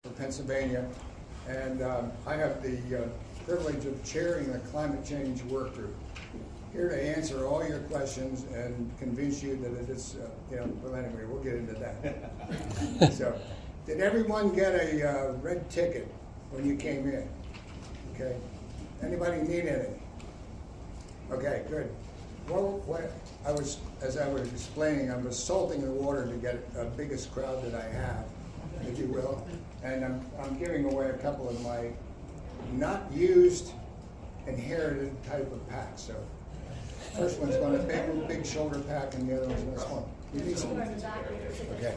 Pennsylvania, and I have the privilege of chairing the Climate Change Work Group. Here to answer all your questions and convince you that it is, well anyway, we'll get into that. So, did everyone get a red ticket when you came in? Okay. Anybody need any? Okay, good. Well, as I was explaining, I'm salting the water to get the biggest crowd that I have, if you will. And I'm giving away a couple of my not used, inherited type of packs. So, first one's going to be big shoulder pack, and the other one's this one. You need some? Okay.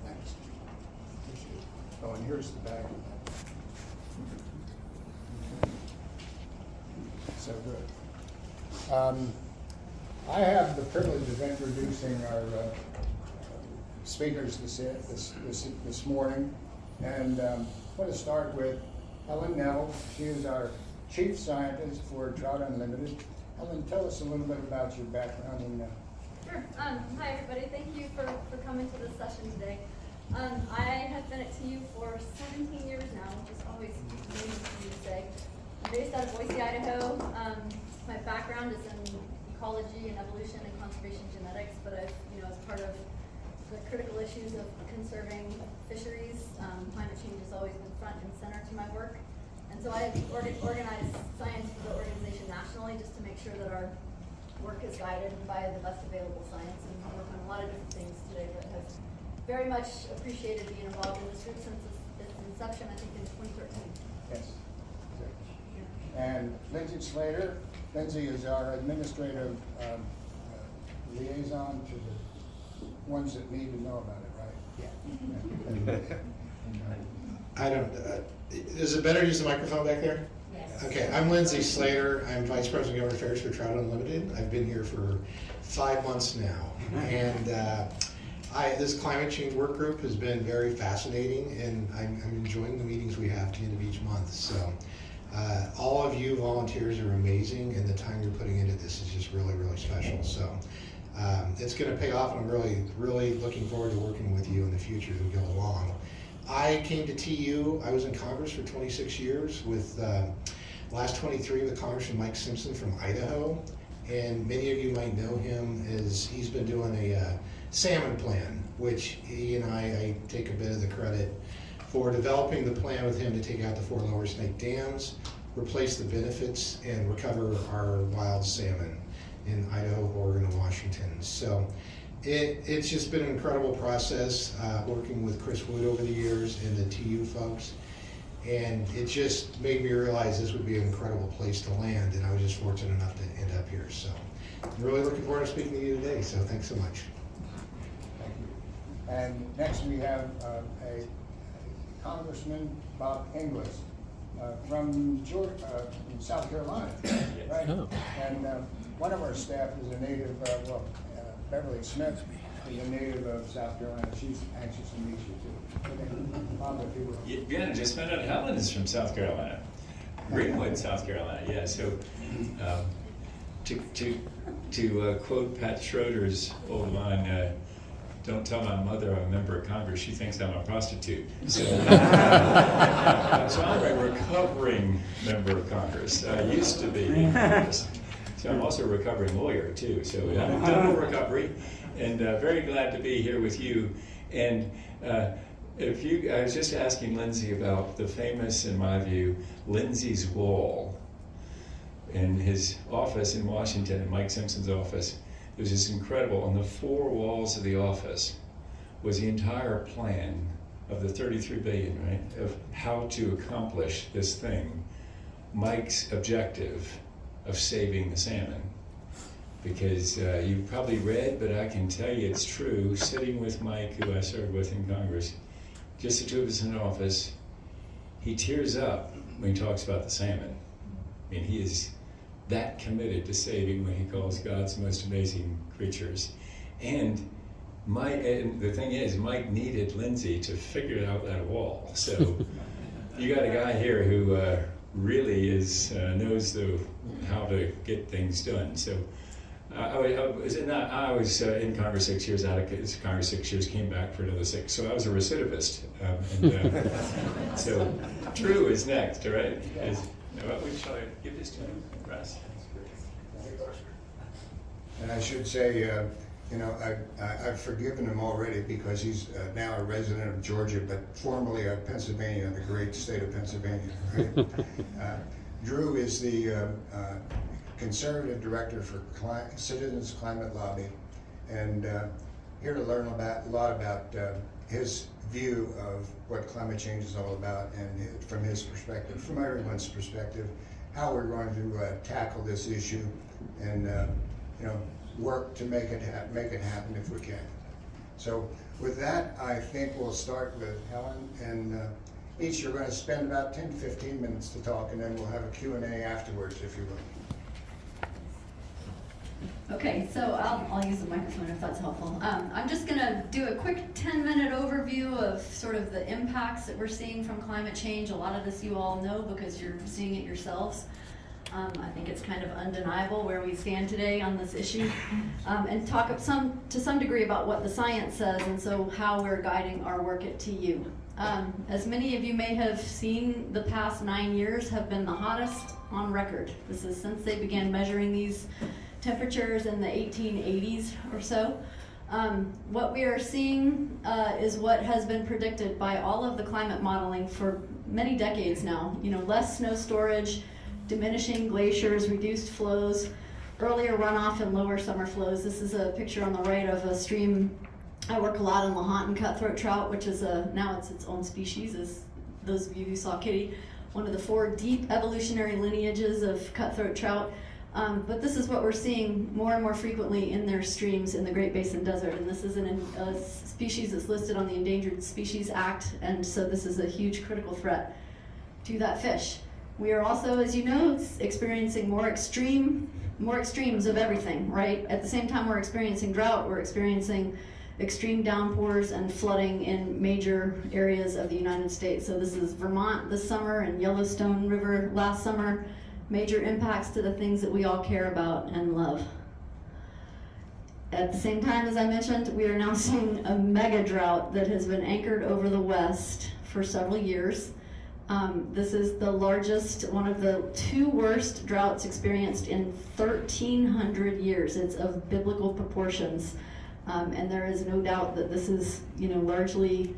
Thanks. Oh, and here's the bag. So good. I have the privilege of introducing our speakers this morning, and I want to start with Helen Nell. She is our Chief Scientist for Trout Unlimited. Helen, tell us a little bit about your background in Sure. Hi, everybody. Thank you for coming to this session today. I have been at TU for 17 years now, which is always amazing for me to say. I'm based out of Boise, Idaho. My background is in ecology and evolution and conservation genetics, but I've, as part of the critical issues of conserving fisheries, climate change has always been front and center to my work. And so I organize science for the organization nationally just to make sure that our work is guided by the best available science, and I work on a lot of different things today, but have very much appreciated being involved in this group since its inception, I think in 2013. Yes. And Lindsay Slater. Lindsay is our administrative liaison to the ones that need to know about it, right? Yeah. I don't, is it better to use the microphone back there? Yes. Okay, I'm Lindsay Slater. I'm Vice President of Government Affairs for Trout Unlimited. I've been here for 5 months now. And this climate change work group has been very fascinating, and I'm enjoying the meetings we have at the end of each month. So all of you volunteers are amazing, and the time you're putting into this is just really, really special. So it's going to pay off, and I'm really, really looking forward to working with you in the future as we go along. I came to TU, I was in Congress for 26 years with last 23 with Congressman Mike Simpson from Idaho, and many of you might know him as he's been doing a salmon plan, which he and I take a bit of the credit for developing the plan with him to take out the 4 lower snake dams, replace the benefits, and recover our wild salmon in Idaho, Oregon, and Washington. So it's just been an incredible process working with Chris Wood over the years and the TU folks. And it just made me realize this would be an incredible place to land, and I was just fortunate enough to end up here. So I'm really looking forward to speaking to you today, so thanks so much. Thank you. And next we have a Congressman Bob Inglis from South Carolina, right? Oh. And one of our staff is a native, Beverly Smith is a native of South Carolina. She's anxious to meet you too. Okay. Bob, if you will. Yeah, just found out Helen is from South Carolina, Greenwood, South Carolina. Yeah, so to quote Pat Schroeder's old line, "Don't tell my mother I'm a member of Congress. She thinks I'm a prostitute." So, so I'm a recovering member of Congress. I used to be in Congress. So I'm also a recovering lawyer too. So I'm double recovery, and very glad to be here with you. And I was just asking Lindsay about the famous, in my view, Lindsay's Wall in his office in Washington, in Mike Simpson's office. It was just incredible. On the 4 walls of the office was the entire plan of the 33 billion, right, of how to accomplish this thing. Mike's objective of saving the salmon. Because you've probably read, but I can tell you it's true, sitting with Mike, who I served with in Congress, just the 2 of us in the office, he tears up when he talks about the salmon. I mean, he is that committed to saving what he calls God's most amazing creatures. And the thing is, Mike needed Lindsay to figure out that wall. So you got a guy here who really knows how to get things done. So I was in Congress 6 years, out of Congress 6 years, came back for another 6. So I was a recidivist. So Drew is next, all right? Shall I give this to him, Russ? And I should say, I've forgiven him already because he's now a resident of Georgia, but formerly of Pennsylvania, the great state of Pennsylvania. Right? Drew is the conservative director for Citizens Climate Lobby, and here to learn a lot about his view of what climate change is all about, and from his perspective, from everyone's perspective, how we're going to tackle this issue, and work to make it happen if we can. So with that, I think we'll start with Helen, and each you're going to spend about 10 to 15 minutes to talk, and then we'll have a Q&A afterwards, if you will. Okay, so I'll use the microphone if that's helpful. I'm just going to do a quick 10-minute overview of sort of the impacts that we're seeing from climate change. A lot of this you all know because you're seeing it yourselves. I think it's kind of undeniable where we stand today on this issue, and talk to some degree about what the science says, and so how we're guiding our work at TU. As many of you may have seen, the past 9 years have been the hottest on record. This is since they began measuring these temperatures in the 1880s or so. What we are seeing is what has been predicted by all of the climate modeling for many decades now. Less snow storage, diminishing glaciers, reduced flows, earlier runoff and lower summer flows. This is a picture on the right of a stream. I work a lot in Lahontan cutthroat trout, which is now it's its own species, as those of you who saw Kitty, one of the 4 deep evolutionary lineages of cutthroat trout. But this is what we're seeing more and more frequently in their streams in the Great Basin Desert, and this is a species that's listed on the Endangered Species Act, and so this is a huge critical threat to that fish. We are also, as you know, experiencing more extremes of everything, right? At the same time we're experiencing drought, we're experiencing extreme downpours and flooding in major areas of the United States. So this is Vermont this summer and Yellowstone River last summer. Major impacts to the things that we all care about and love. At the same time, as I mentioned, we are now seeing a mega drought that has been anchored over the West for several years. This is the largest, one of the 2 worst droughts experienced in 1,300 years. It's of biblical proportions, and there is no doubt that this is, largely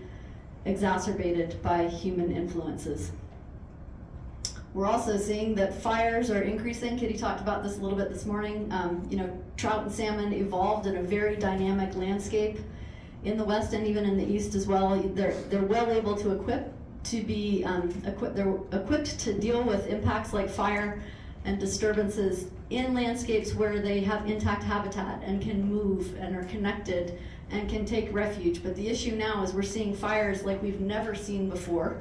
exacerbated by human influences. We're also seeing that fires are increasing. Kitty talked about this a little bit this morning. Trout and salmon evolved in a very dynamic landscape in the West and even in the East as well. They're well able to they're equipped to deal with impacts like fire and disturbances in landscapes where they have intact habitat and can move and are connected and can take refuge. But the issue now is we're seeing fires like we've never seen before.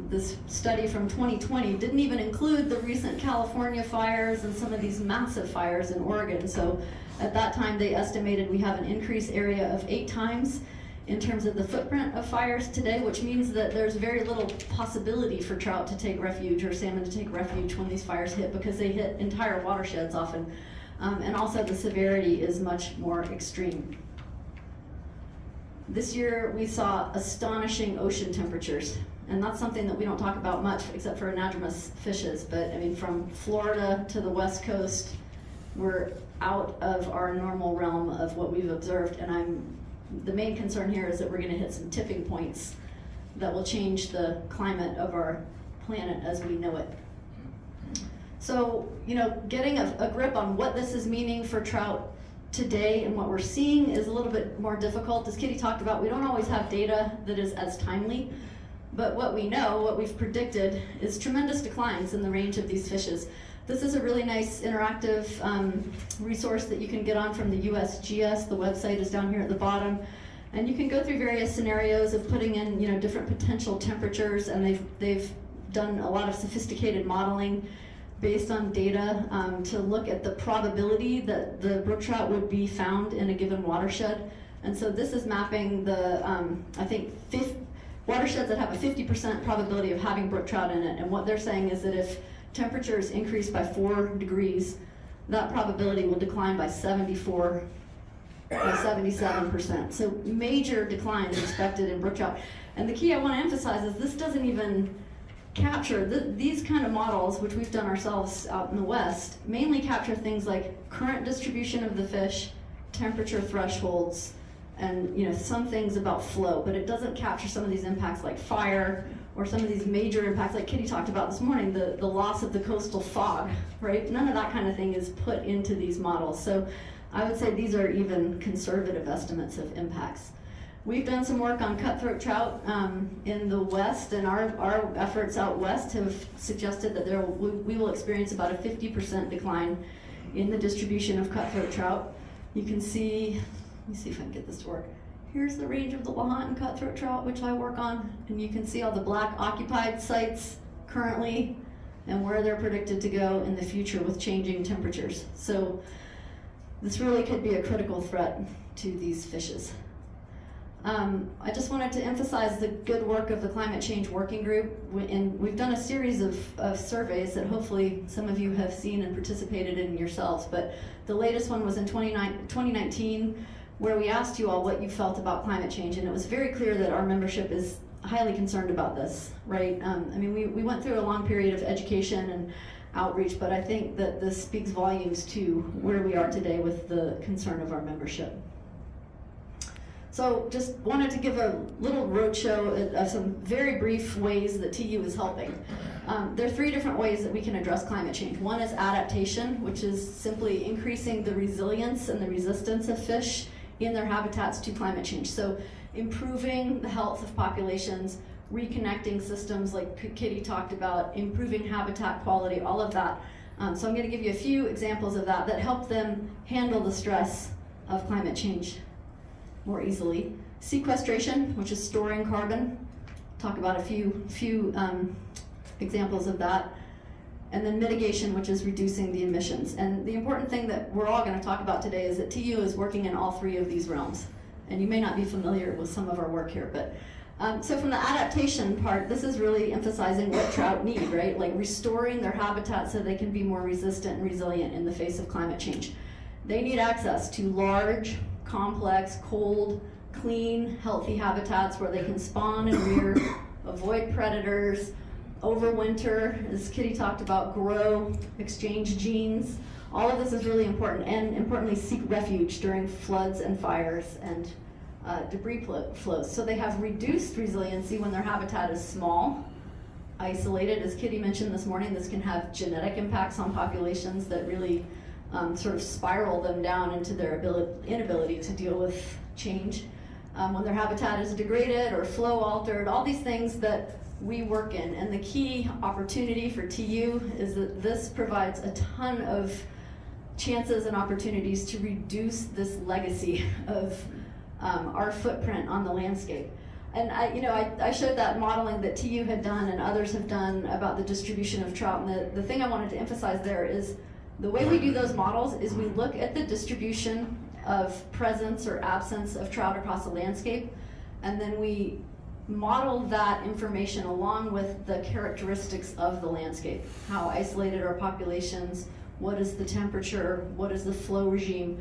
This study from 2020 didn't even include the recent California fires and some of these massive fires in Oregon. So at that time they estimated we have an increased area of 8 times in terms of the footprint of fires today, which means that there's very little possibility for trout to take refuge or salmon to take refuge when these fires hit, because they hit entire watersheds often. And also the severity is much more extreme. This year we saw astonishing ocean temperatures, and that's something that we don't talk about much except for anadromous fishes, but from Florida to the West Coast, we're out of our normal realm of what we've observed, and the main concern here is that we're going to hit some tipping points that will change the climate of our planet as we know it. So, getting a grip on what this is meaning for trout today and what we're seeing is a little bit more difficult. As Kitty talked about, we don't always have data that is as timely, but what we know, what we've predicted, is tremendous declines in the range of these fishes. This is a really nice interactive resource that you can get on from the USGS. The website is down here at the bottom. And you can go through various scenarios of putting in different potential temperatures, and they've done a lot of sophisticated modeling based on data to look at the probability that the brook trout would be found in a given watershed. And so this is mapping the, watersheds that have a 50% probability of having brook trout in it. And what they're saying is that if temperatures increase by 4 degrees, that probability will decline by 77%. So major decline is expected in brook trout. And the key I want to emphasize is this doesn't even capture, these kind of models, which we've done ourselves out in the West, mainly capture things like current distribution of the fish, temperature thresholds, and some things about flow, but it doesn't capture some of these impacts like fire, or some of these major impacts like Kitty talked about this morning, the loss of the coastal fog, right? None of that kind of thing is put into these models. So I would say these are even conservative estimates of impacts. We've done some work on cutthroat trout in the West, and our efforts out West have suggested that we will experience about a 50% decline in the distribution of cutthroat trout. You can see, let me see if I can get this to work. Here's the range of the Lahontan cutthroat trout, which I work on, and you can see all the black occupied sites currently and where they're predicted to go in the future with changing temperatures. So this really could be a critical threat to these fishes. I just wanted to emphasize the good work of the Climate Change Working Group, and we've done a series of surveys that hopefully some of you have seen and participated in yourselves, but the latest one was in 2019, where we asked you all what you felt about climate change, and it was very clear that our membership is highly concerned about this, right? I mean, we went through a long period of education and outreach, but I think that this speaks volumes to where we are today with the concern of our membership. So just wanted to give a little roadshow of some very brief ways that TU is helping. There are 3 different ways that we can address climate change. One is adaptation, which is simply increasing the resilience and the resistance of fish in their habitats to climate change. So improving the health of populations, reconnecting systems like Kitty talked about, improving habitat quality, all of that. So I'm going to give you a few examples of that help them handle the stress of climate change more easily. Sequestration, which is storing carbon. Talk about a few examples of that. And then mitigation, which is reducing the emissions. And the important thing that we're all going to talk about today is that TU is working in all 3 of these realms. And you may not be familiar with some of our work here, but so from the adaptation part, this is really emphasizing what trout need, right? Like restoring their habitat so they can be more resistant and resilient in the face of climate change. They need access to large, complex, cold, clean, healthy habitats where they can spawn and rear, avoid predators, overwinter, as Kitty talked about, grow, exchange genes. All of this is really important, and importantly, seek refuge during floods and fires and debris flows. So they have reduced resiliency when their habitat is small, isolated. As Kitty mentioned this morning, this can have genetic impacts on populations that really sort of spiral them down into their inability to deal with change. When their habitat is degraded or flow altered, all these things that we work in. And the key opportunity for TU is that this provides a ton of chances and opportunities to reduce this legacy of our footprint on the landscape. And I showed that modeling that TU had done and others have done about the distribution of trout. And the thing I wanted to emphasize there is the way we do those models is we look at the distribution of presence or absence of trout across the landscape, and then we model that information along with the characteristics of the landscape. How isolated are populations, what is the temperature, what is the flow regime,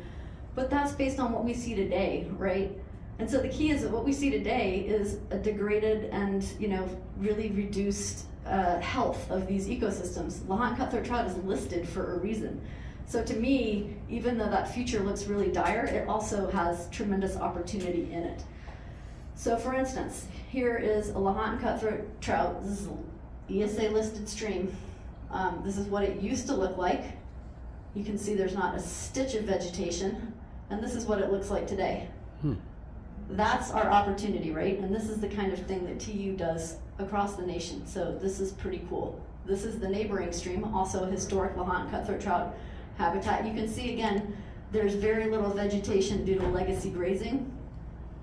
but that's based on what we see today, right? And so the key is that what we see today is a degraded and really reduced health of these ecosystems. Lahontan cutthroat trout is listed for a reason. So to me, even though that future looks really dire, it also has tremendous opportunity in it. So for instance, here is a Lahontan cutthroat trout. This is an ESA listed stream. This is what it used to look like. You can see there's not a stitch of vegetation, and this is what it looks like today. That's our opportunity, right? And this is the kind of thing that TU does across the nation. So this is pretty cool. This is the neighboring stream, also a historic Lahontan cutthroat trout habitat. You can see again, there's very little vegetation due to legacy grazing.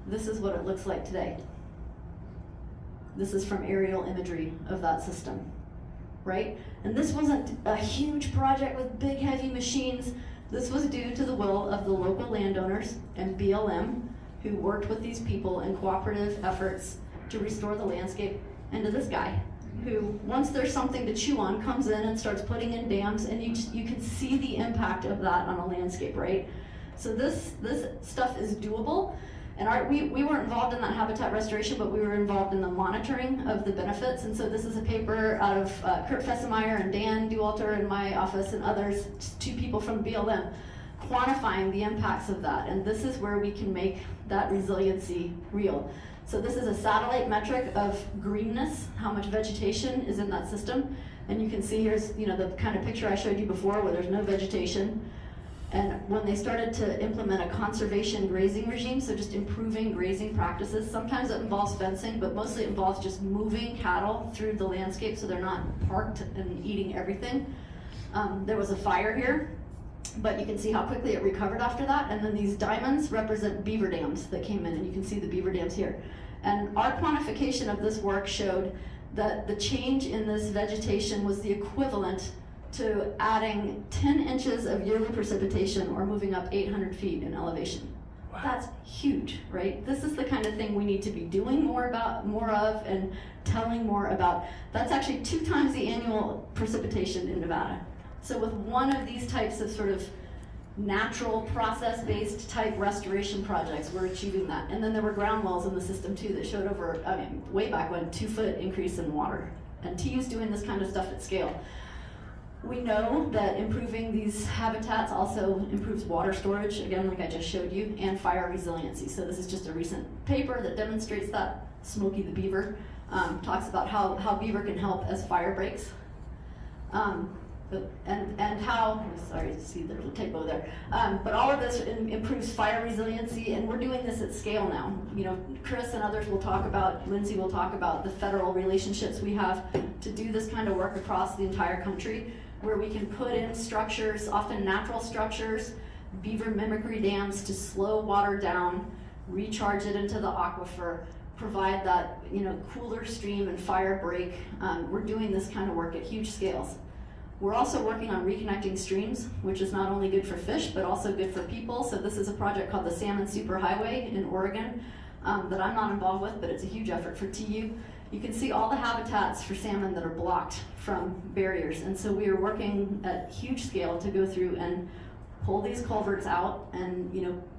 This is what it looks like today. This is from aerial imagery of that system, right? And this wasn't a huge project with big heavy machines. This was due to the will of the local landowners and BLM, who worked with these people in cooperative efforts to restore the landscape, and to this guy, who, once there's something to chew on, comes in and starts putting in dams, and you can see the impact of that on a landscape, right? So this stuff is doable, and we weren't involved in that habitat restoration, but we were involved in the monitoring of the benefits. And so this is a paper out of Kurt Fessemeyer and Dan Dualter in my office and others, just 2 people from BLM, quantifying the impacts of that. And this is where we can make that resiliency real. So this is a satellite metric of greenness, how much vegetation is in that system. And you can see here's, the kind of picture I showed you before where there's no vegetation. And when they started to implement a conservation grazing regime, so just improving grazing practices, sometimes it involves fencing, but mostly it involves just moving cattle through the landscape so they're not parked and eating everything. There was a fire here, but you can see how quickly it recovered after that. And then these diamonds represent beaver dams that came in, and you can see the beaver dams here. And our quantification of this work showed that the change in this vegetation was the equivalent to adding 10 inches of yearly precipitation or moving up 800 feet in elevation. Wow. That's huge, right? This is the kind of thing we need to be doing more of and telling more about. That's actually 2 times the annual precipitation in Nevada. So with one of these types of sort of natural process-based type restoration projects, we're achieving that. And then there were ground wells in the system too that showed over, way back when, 2-foot increase in water. And TU's doing this kind of stuff at scale. We know that improving these habitats also improves water storage, again, like I just showed you, and fire resiliency. So this is just a recent paper that demonstrates that. Smokey the Beaver talks about how beaver can help as fire breaks. And how, sorry, see there's a typo there, but all of this improves fire resiliency, and we're doing this at scale now. Chris and others will talk about, Lindsay will talk about the federal relationships we have to do this kind of work across the entire country, where we can put in structures, often natural structures, beaver mimicry dams to slow water down, recharge it into the aquifer, provide that cooler stream and fire break. We're doing this kind of work at huge scales. We're also working on reconnecting streams, which is not only good for fish, but also good for people. So this is a project called the Salmon Superhighway in Oregon that I'm not involved with, but it's a huge effort for TU. You can see all the habitats for salmon that are blocked from barriers. And so we are working at huge scale to go through and pull these culverts out and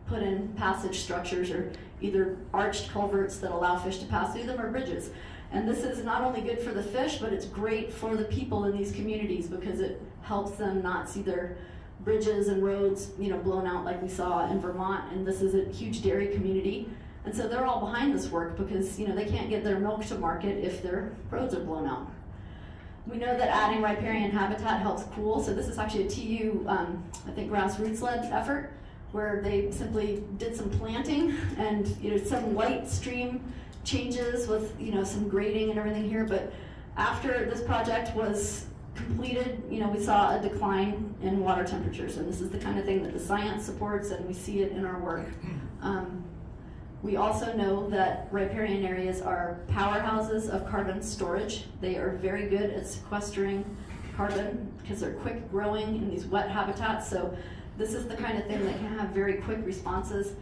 put in passage structures, or either arched culverts that allow fish to pass through them, or bridges. And this is not only good for the fish, but it's great for the people in these communities because it helps them not see their bridges and roads, blown out like we saw in Vermont. And this is a huge dairy community. And so they're all behind this work because, they can't get their milk to market if their roads are blown out. We know that adding riparian habitat helps cool. So this is actually a TU, I think, grassroots-led effort where they simply did some planting and, some light stream changes with some grading and everything here, but after this project was completed, we saw a decline in water temperatures, and this is the kind of thing that the science supports, and we see it in our work. We also know that riparian areas are powerhouses of carbon storage. They are very good at sequestering carbon because they're quick growing in these wet habitats, so this is the kind of thing that can have very quick responses.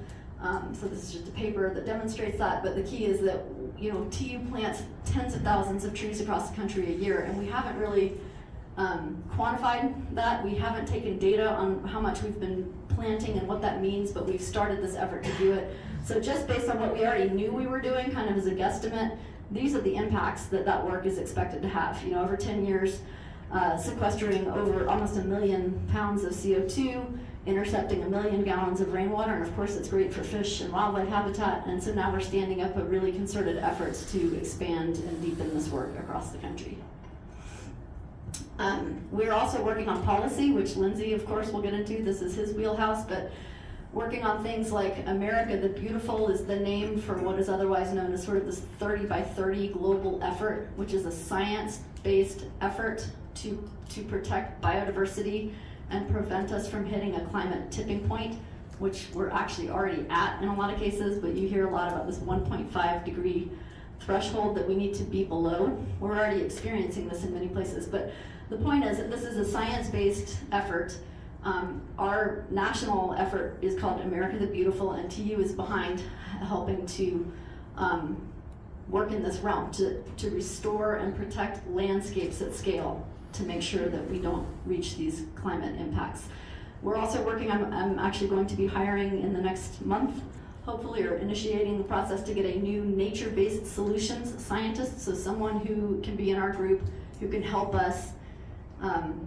So this is just a paper that demonstrates that, but the key is that TU plants tens of thousands of trees across the country a year, and we haven't really quantified that. We haven't taken data on how much we've been planting and what that means, but we've started this effort to do it. So just based on what we already knew we were doing, kind of as a guesstimate, these are the impacts that work is expected to have. Over 10 years, sequestering over almost 1 million pounds of CO2, intercepting 1 million gallons of rainwater, and of course it's great for fish and wildlife habitat. And so now we're standing up a really concerted efforts to expand and deepen this work across the country. We're also working on policy, which Lindsay, of course, will get into. This is his wheelhouse, but working on things like America the Beautiful is the name for what is otherwise known as sort of this 30 by 30 global effort, which is a science-based effort to protect biodiversity and prevent us from hitting a climate tipping point, which we're actually already at in a lot of cases, but you hear a lot about this 1.5 degree threshold that we need to be below. We're already experiencing this in many places, but the point is that this is a science-based effort. Our national effort is called America the Beautiful, and TU is behind helping to work in this realm to restore and protect landscapes at scale to make sure that we don't reach these climate impacts. We're also working on, I'm actually going to be hiring in the next month, hopefully, or initiating the process to get a new nature-based solutions scientist, so someone who can be in our group, who can help us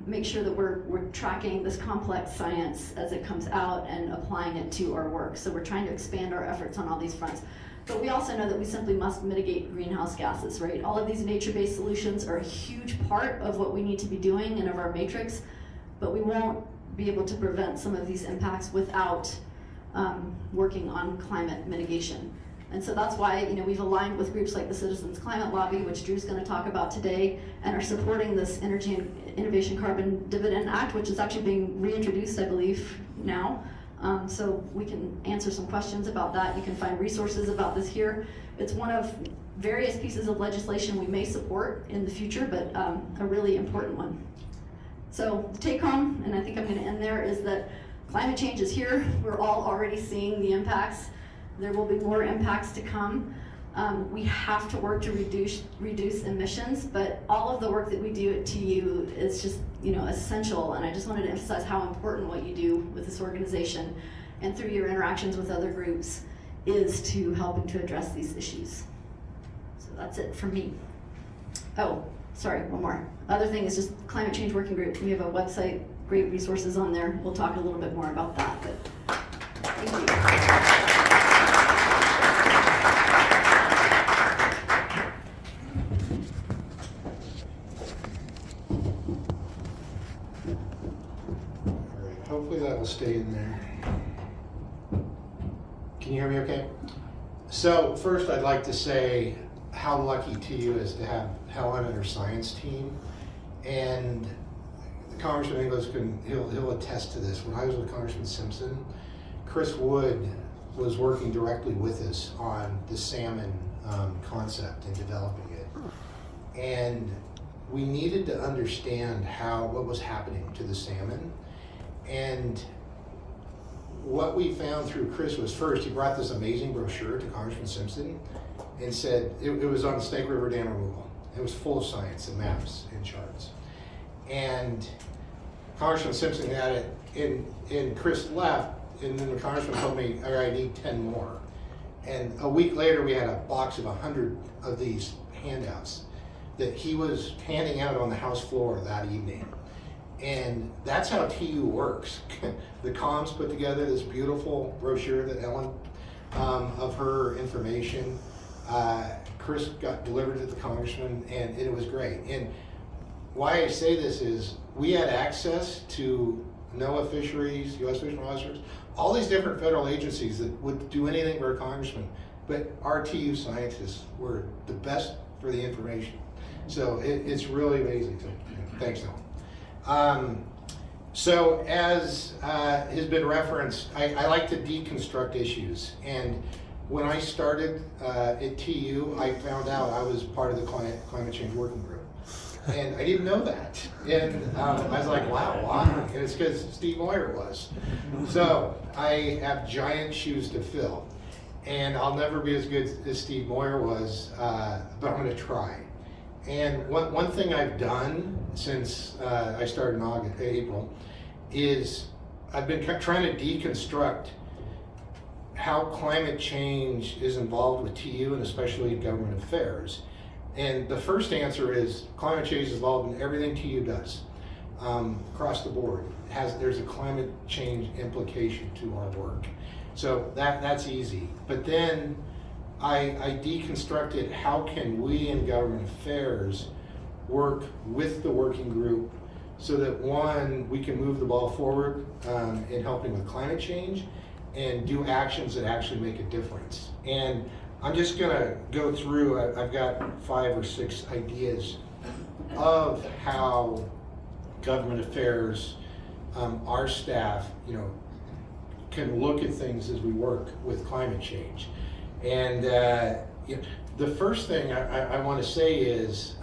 make sure that we're tracking this complex science as it comes out and applying it to our work. So we're trying to expand our efforts on all these fronts. But we also know that we simply must mitigate greenhouse gases, right? All of these nature-based solutions are a huge part of what we need to be doing and of our matrix, but we won't be able to prevent some of these impacts without working on climate mitigation. And so that's why, you know, we've aligned with groups like the Citizens Climate Lobby, which Drew's going to talk about today, and are supporting this Energy and Innovation Carbon Dividend Act, which is actually being reintroduced, I believe, now. So we can answer some questions about that. You can find resources about this here. It's one of various pieces of legislation we may support in the future, but a really important one. So the take home, and I think I'm going to end there, is that climate change is here. We're all already seeing the impacts. There will be more impacts to come. We have to work to reduce emissions, but all of the work that we do at TU is just, you know, essential. And I just wanted to emphasize how important what you do with this organization and through your interactions with other groups is to helping to address these issues. So that's it from me. Oh, sorry, one more. Other thing is just Climate Change Working Group. We have a website, great resources on there. We'll talk a little bit more about that, but thank you. Hopefully that will stay in there. Can you hear me okay? So first I'd like to say how lucky TU is to have Helen and her science team. And Congressman Inglis he'll attest to this. When I was with Congressman Simpson, Chris Wood was working directly with us on the salmon concept and developing it. And we needed to understand what was happening to the salmon. And what we found through Chris was, first, he brought this amazing brochure to Congressman Simpson and said, it was on Snake River Dam removal. It was full of science and maps and charts. And Congressman Simpson had it, and Chris left, and then the Congressman told me, all right, I need 10 more. And a week later, we had a box of 100 of these handouts that he was handing out on the House floor that evening. And that's how TU works. The comms put together this beautiful brochure that Ellen, of her information. Chris got delivered to the congressman, and it was great. And why I say this is we had access to NOAA fisheries, U.S. Fish and Wildlife Service, all these different federal agencies that would do anything for a congressman. But our TU scientists were the best for the information. So it's really amazing. So, thanks, Ellen. So as has been referenced, I like to deconstruct issues. And when I started at TU, I found out I was part of the Climate Change Working Group. And I didn't know that. And I was like, wow, why? And it's because Steve Moyer was. So I have giant shoes to fill. And I'll never be as good as Steve Moyer was, but I'm going to try. And one thing I've done since I started in April is I've been trying to deconstruct how climate change is involved with TU and especially government affairs. And the first answer is climate change is involved in everything TU does across the board. There's a climate change implication to our work. So that's easy. But then I deconstructed how can we in government affairs work with the working group so that, one, we can move the ball forward in helping with climate change and do actions that actually make a difference. And I'm just gonna go through, I've got 5 or 6 ideas of how government affairs, our staff, can look at things as we work with climate change. And the first thing I want to say is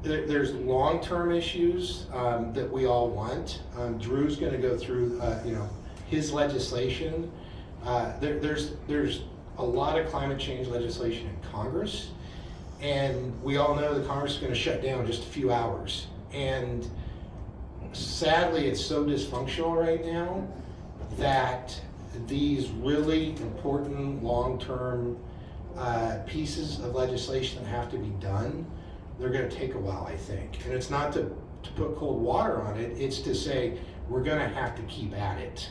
there's long-term issues that we all want. Drew's going to go through his legislation. There's a lot of climate change legislation in Congress, and we all know the Congress is going to shut down in just a few hours. And sadly, it's so dysfunctional right now that these really important long-term pieces of legislation that have to be done, they're going to take a while, I think. And it's not to put cold water on it, it's to say we're going to have to keep at it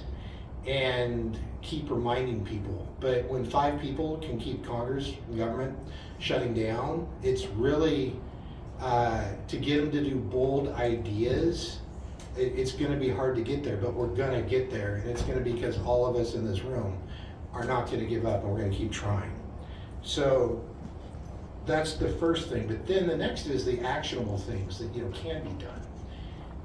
and keep reminding people. But when 5 people can keep Congress and government shutting down, it's really to get them to do bold ideas. It's going to be hard to get there, but we're going to get there, and it's going to be because all of us in this room are not going to give up, and we're going to keep trying. So that's the first thing. But then the next is the actionable things that can be done.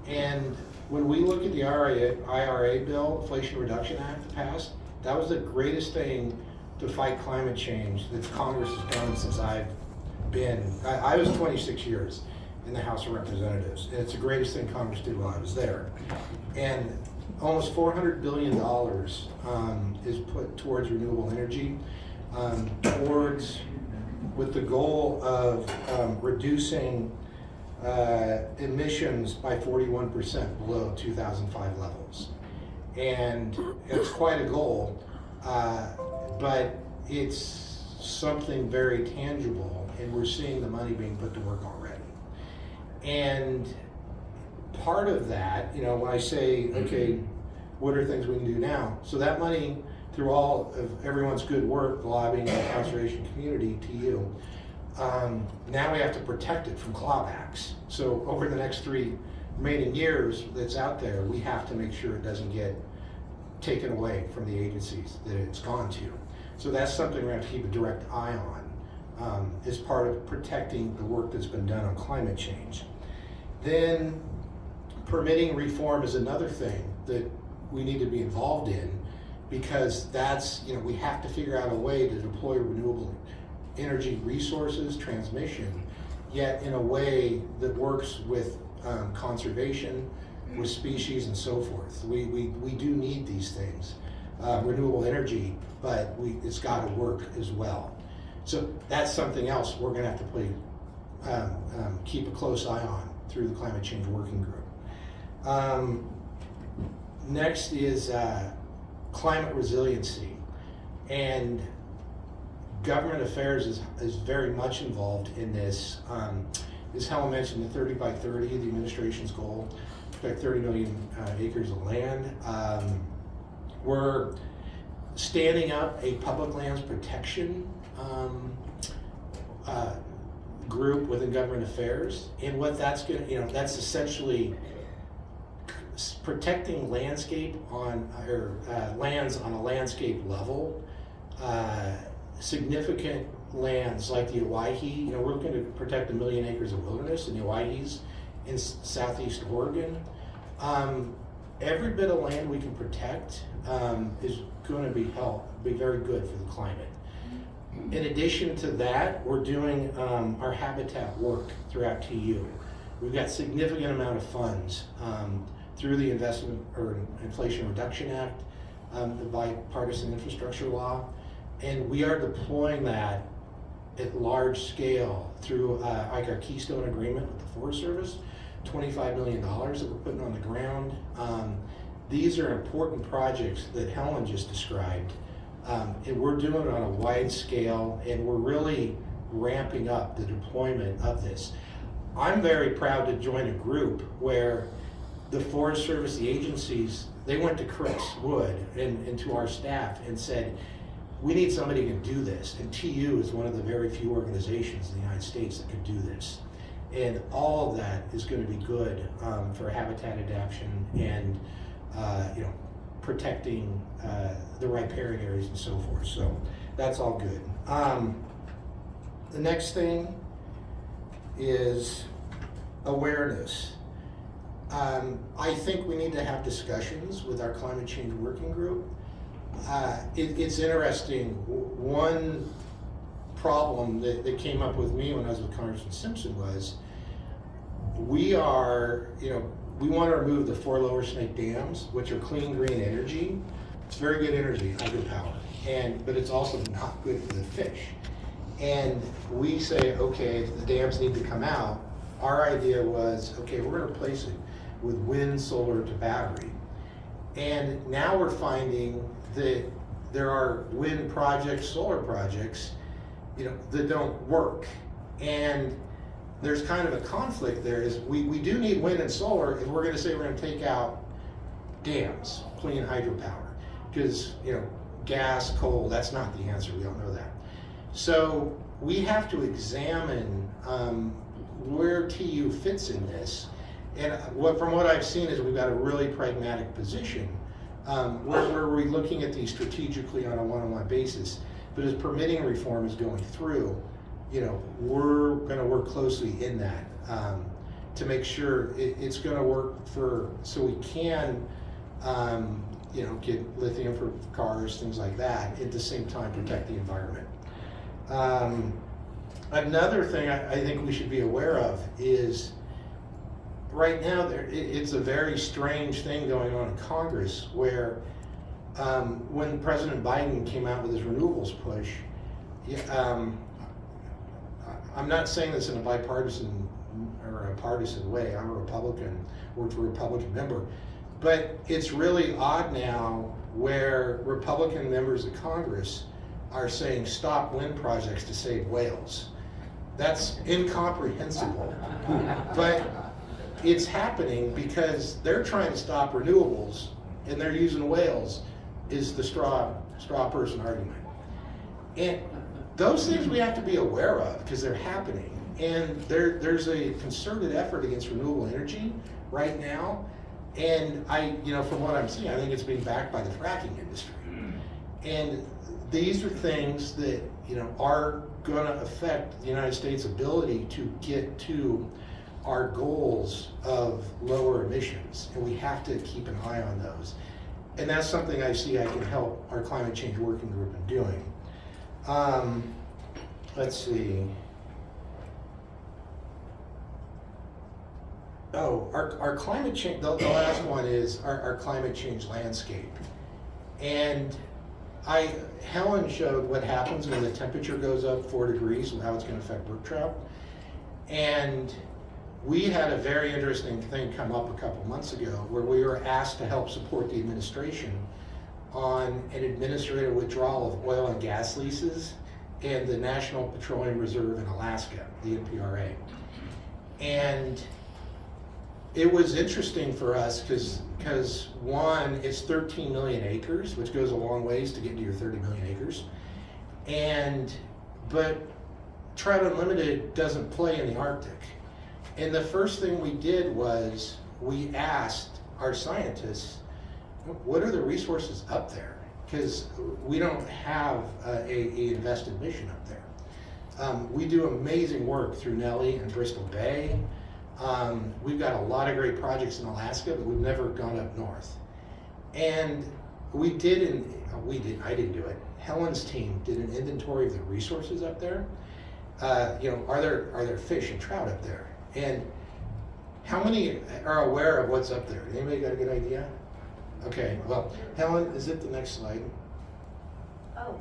And when we look at the IRA bill, Inflation Reduction Act that passed, that was the greatest thing to fight climate change that Congress has done since I've been. I was 26 years in the House of Representatives, and it's the greatest thing Congress did while I was there. And almost $400 billion is put towards renewable energy, with the goal of reducing emissions by 41% below 2005 levels. And it's quite a goal, but it's something very tangible, and we're seeing the money being put to work already. And part of that, when I say, okay, what are things we can do now? So that money, through all of everyone's good work, the lobbying and the conservation community to you, now we have to protect it from clawbacks. So over the next 3 remaining years that's out there, we have to make sure it doesn't get taken away from the agencies that it's gone to. So that's something we have to keep a direct eye on as part of protecting the work that's been done on climate change. Then permitting reform is another thing that we need to be involved in, because that's, we have to figure out a way to deploy renewable energy resources, transmission, yet in a way that works with conservation, with species and so forth. We do need these things, renewable energy, but it's got to work as well. So that's something else we're going to have to keep a close eye on through the Climate Change Working Group. Next is climate resiliency, and government affairs is very much involved in this. As Helen mentioned, the 30 by 30, the administration's goal, protect 30 million acres of land. We're standing up a public lands protection group within government affairs, and what that's going to, that's essentially protecting landscape lands on a landscape level. Significant lands like the Ccwg, we're looking to protect 1 million acres of wilderness in the Ccwgs in southeast Oregon. Every bit of land we can protect is going to be very good for the climate. In addition to that, we're doing our habitat work throughout TU. We've got significant amount of funds through the Inflation Reduction Act, the bipartisan infrastructure law, and we are deploying that at large scale through like our Keystone agreement with the Forest Service, $25 million that we're putting on the ground. These are important projects that Helen just described, and we're doing it on a wide scale, and we're really ramping up the deployment of this. I'm very proud to join a group where the Forest Service, the agencies, they went to Chris Wood and to our staff and said, we need somebody who can do this. And TU is one of the very few organizations in the United States that could do this. And all of that is going to be good for habitat adaptation and protecting the riparian areas and so forth. So that's all good. The next thing is awareness. I think we need to have discussions with our climate change working group. It's interesting. One problem that came up with me when I was with Congressman Simpson was we want to remove the 4 lower snake dams, which are clean green energy. It's very good energy, hydropower. but it's also not good for the fish. And we say, okay, if the dams need to come out, our idea was, okay, we're gonna replace it with wind, solar to battery. And now we're finding that there are wind projects, solar projects, that don't work. And there's kind of a conflict there. Is we do need wind and solar if we're gonna say we're gonna take out dams, clean hydropower. Because, gas, coal, that's not the answer, we all know that. So we have to examine where TU fits in this. And from what I've seen is we've got a really pragmatic position where we're looking at these strategically on a one-on-one basis. But as permitting reform is going through, we're gonna work closely in that to make sure it's gonna work so we can get lithium for cars, things like that, at the same time protect the environment. Another thing I think we should be aware of is right now it's a very strange thing going on in Congress where when President Biden came out with his renewables push, I'm not saying this in a bipartisan or a partisan way. I'm a Republican, worked for a Republican member. But it's really odd now where Republican members of Congress are saying stop wind projects to save whales. That's incomprehensible. But it's happening because they're trying to stop renewables and they're using whales is the straw person argument. And those things we have to be aware of because they're happening. And there's a concerted effort against renewable energy right now. And from what I'm seeing, I think it's being backed by the fracking industry. And these are things that, are gonna affect the United States' ability to get to our goals of lower emissions. And we have to keep an eye on those. And that's something I see I can help our climate change working group in doing. Let's see. Oh, our climate change, the last one is our climate change landscape. And Helen showed what happens when the temperature goes up 4 degrees and how it's gonna affect brook trout. And we had a very interesting thing come up a couple months ago where we were asked to help support the administration on an administrative withdrawal of oil and gas leases and the National Petroleum Reserve in Alaska, the NPRA. And it was interesting for us because one, it's 13 million acres, which goes a long ways to get to your 30 million acres. But Trout Unlimited doesn't play in the Arctic. And the first thing we did was we asked our scientists, what are the resources up there? Because we don't have a invested mission up there. We do amazing work through Nellie and Bristol Bay. We've got a lot of great projects in Alaska, but we've never gone up north. And I didn't do it. Helen's team did an inventory of the resources up there. Are there fish and trout up there? And how many are aware of what's up there? Anybody got a good idea? Okay, well, Helen, is it the next slide? Oh.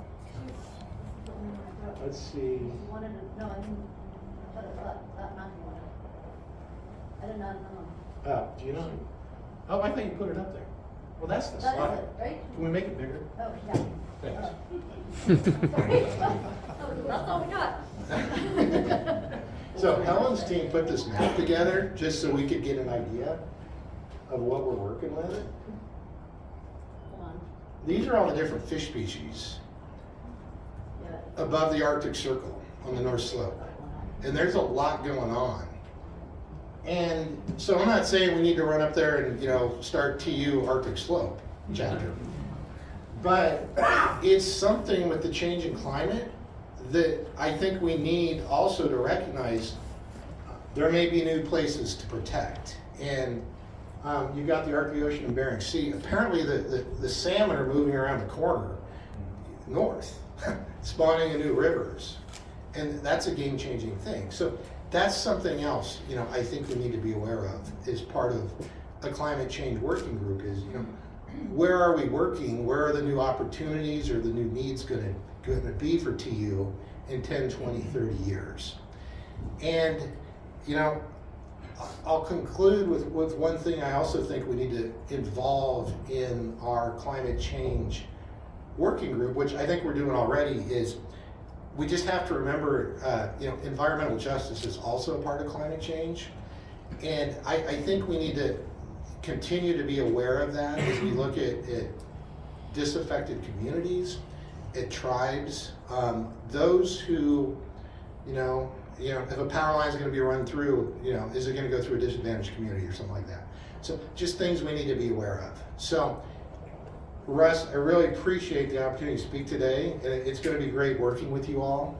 Let's see. I did not know. Do you know? Oh, I thought you put it up there. Well, that's the slide. That is it, right? Can we make it bigger? Oh, yeah. Thanks. Sorry. That's all we got. So Helen's team put this map together just so we could get an idea of what we're working with. Hold on. These are all the different fish species Yeah. above the Arctic Circle on the North Slope. And there's a lot going on. And so I'm not saying we need to run up there and, start TU Arctic Slope chapter. But it's something with the changing climate that I think we need also to recognize there may be new places to protect. And you've got the Arctic Ocean and Bering Sea. Apparently the salmon are moving around the corner north, spawning in new rivers. And that's a game-changing thing. So that's something else, I think we need to be aware of as part of a climate change working group is, where are we working? Where are the new opportunities or the new needs going to be for TU in 10, 20, 30 years? And, you know, I'll conclude with one thing I also think we need to involve in our climate change working group, which I think we're doing already, is we just have to remember, you know, environmental justice is also a part of climate change. And I think we need to continue to be aware of that as we look at disaffected communities, at tribes, those who, you know, if a power line is going to be run through, you know, is it going to go through a disadvantaged community or something like that? So just things we need to be aware of. So Russ, I really appreciate the opportunity to speak today, and it's going to be great working with you all.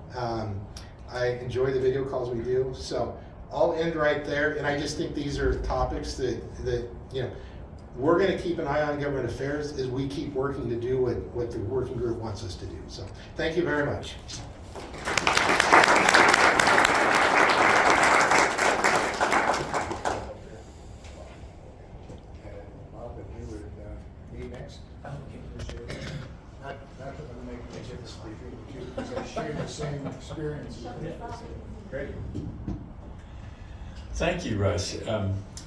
I enjoy the video calls we do, so I'll end right there. And I just think these are topics that you know, we're going to keep an eye on government affairs as we keep working to do what the working group wants us to do. So thank you very much. Bob, if you would be next. Not that I'm making a difference between the two, because I share the same experience. Great. Thank you, Russ.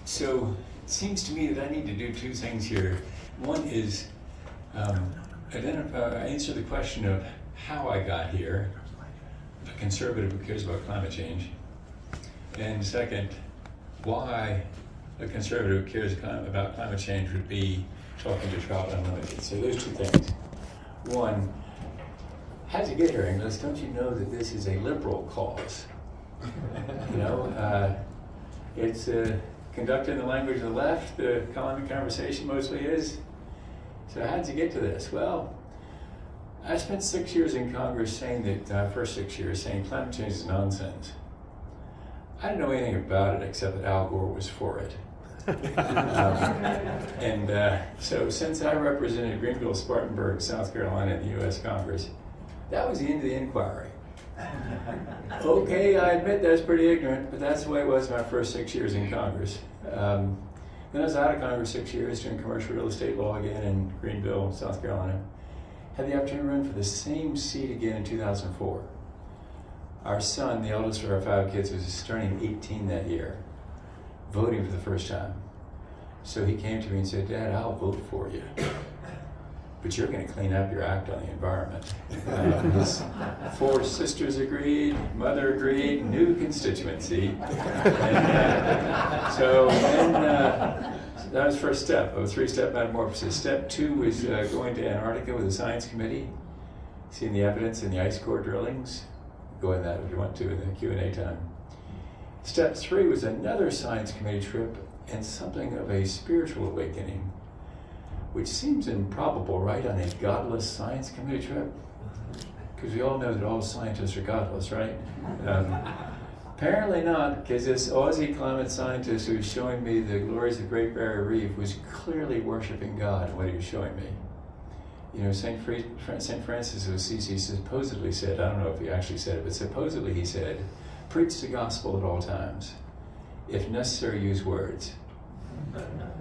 So it seems to me that I need to do two things here. One is answer the question of how I got here, a conservative who cares about climate change, and second, why a conservative who cares about climate change would be talking to Trout Unlimited. So those two things. One, how'd you get here, Inglis? Don't you know that this is a liberal cause? You know, it's conducted in the language of the left. The climate conversation mostly is. So how'd you get to this? Well, I spent 6 years in Congress saying that, first 6 years, saying climate change is nonsense. I didn't know anything about it except that Al Gore was for it. So since I represented Greenville, Spartanburg, South Carolina in the U.S. Congress, that was the end of the inquiry. Okay, I admit that's pretty ignorant, but that's the way it was my first 6 years in Congress. Then I was out of Congress 6 years doing commercial real estate law again in Greenville, South Carolina. Had the opportunity to run for the same seat again in 2004. Our son, the eldest of our 5 kids, was turning 18 that year, voting for the first time. So he came to me and said, "Dad, I'll vote for you, but you're going to clean up your act on the environment." His 4 sisters agreed, mother agreed, new constituency. And, so then that was first step of a 3-step metamorphosis. Step 2 was going to Antarctica with the science committee, seeing the evidence in the ice core drillings. Go in that if you want to in the Q&A time. Step 3 was another science committee trip and something of a spiritual awakening, which seems improbable, right, on a godless science committee trip? Because we all know that all scientists are godless, right? Apparently not, because this Aussie climate scientist who was showing me the glories of the Great Barrier Reef was clearly worshiping God in what he was showing me. You know, St. Francis of Assisi supposedly said, I don't know if he actually said it, but supposedly he said, "Preach the gospel at all times. If necessary, use words."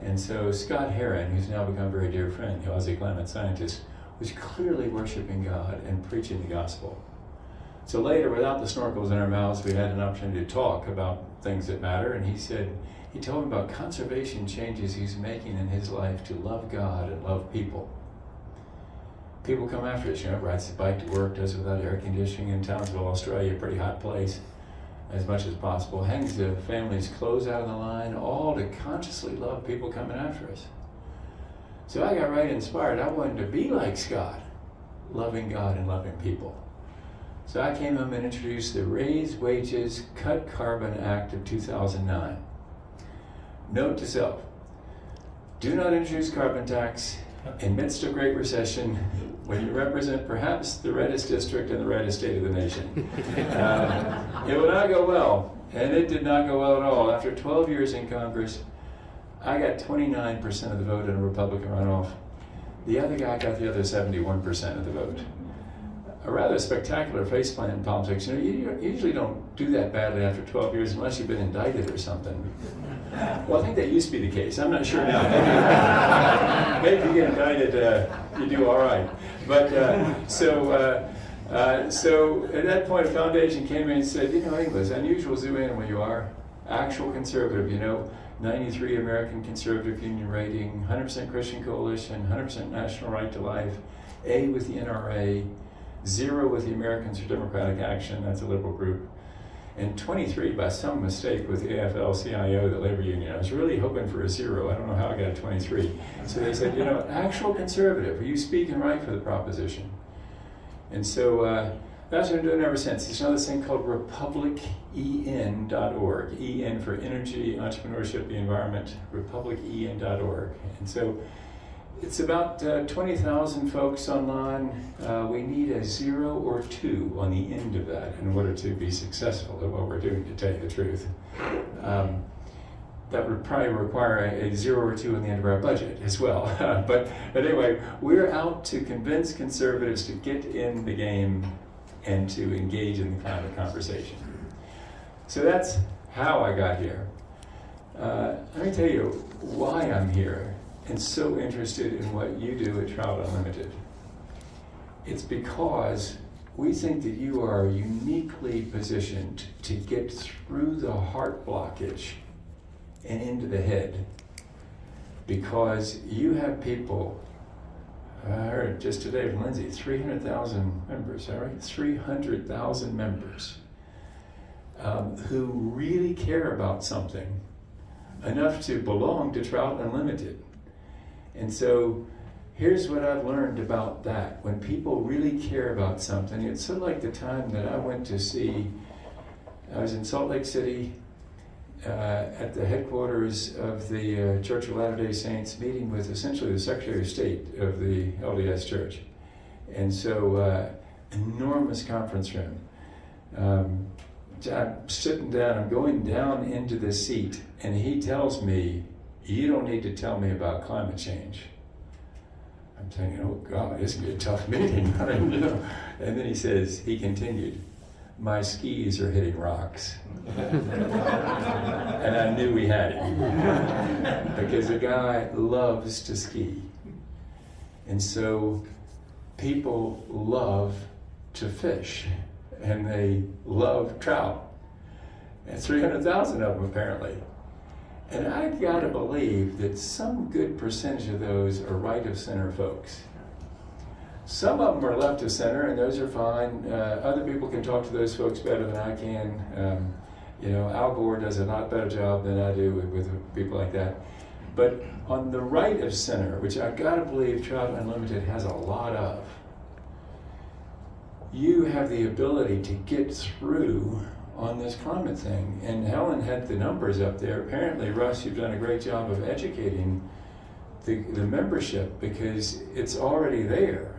And so Scott Heron, who's now become a very dear friend, the Aussie climate scientist, was clearly worshiping God and preaching the gospel. So later, without the snorkels in our mouths, we had an opportunity to talk about things that matter, and he told me about conservation changes he's making in his life to love God and love people. People come after us, you know, rides the bike to work, does it without air conditioning in Townsville, Australia, a pretty hot place, as much as possible, hangs the family's clothes out of the line, all to consciously love people coming after us. So I got right inspired. I wanted to be like Scott, loving God and loving people. So I came home and introduced the Raise Wages, Cut Carbon Act of 2009. Note to self, do not introduce carbon tax in midst of Great Recession when you represent perhaps the reddest district in the reddest state of the nation. It will not go well, and it did not go well at all. After 12 years in Congress, I got 29% of the vote in a Republican runoff. The other guy got the other 71% of the vote. a rather spectacular faceplant in politics. You know, you usually don't do that badly after 12 years unless you've been indicted or something. Well, I think that used to be the case. I'm not sure now. Maybe if you get indicted, you do all right. But so at that point, a foundation came in and said, you know, Inglis, unusual zoo animal you are, actual conservative, you know, 93 American Conservative Union rating, 100% Christian Coalition, 100% National Right to Life, A with the NRA, 0 with the Americans for Democratic Action, that's a liberal group, and 23 by some mistake with the AFL-CIO, the labor union. I was really hoping for a 0. I don't know how I got a 23. So they said, you know, actual conservative, are you speaking right for the proposition? And so that's what I'm doing ever since. There's another thing called republicen.org. EN for Energy, Entrepreneurship, the Environment, republicen.org. And so it's about 20,000 folks online. We need a 0 or 2 on the end of that in order to be successful at what we're doing, to tell you the truth. That would probably require a 0 or 2 on the end of our budget as well. But anyway, we're out to convince conservatives to get in the game and to engage in the climate conversation. So that's how I got here. Let me tell you why I'm here and so interested in what you do at Trout Unlimited. It's because we think that you are uniquely positioned to get through the heart blockage and into the head, because you have people, I heard just today from Lindsay, 300,000 members, all right? 300,000 members who really care about something enough to belong to Trout Unlimited. And so here's what I've learned about that. When people really care about something, it's sort of like the time that I went to see, I was in Salt Lake City at the headquarters of the Church of Latter-day Saints, meeting with essentially the Secretary of State of the LDS Church. And so, enormous conference room. I'm sitting down, I'm going down into the seat, and he tells me, you don't need to tell me about climate change. I'm thinking, oh God, this is gonna be a tough meeting. I don't know. And then he continued, my skis are hitting rocks. And I knew we had it. Because the guy loves to ski. And so people love to fish. And they love trout. And 300,000 of them apparently. And I've got to believe that some good percentage of those are right of center folks. Some of them are left of center, and those are fine. Other people can talk to those folks better than I can. You know, Al Gore does a lot better job than I do with people like that. But on the right of center, which I've got to believe Trout Unlimited has a lot of, you have the ability to get through on this climate thing. And Helen had the numbers up there. Apparently, Russ, you've done a great job of educating the membership, because it's already there.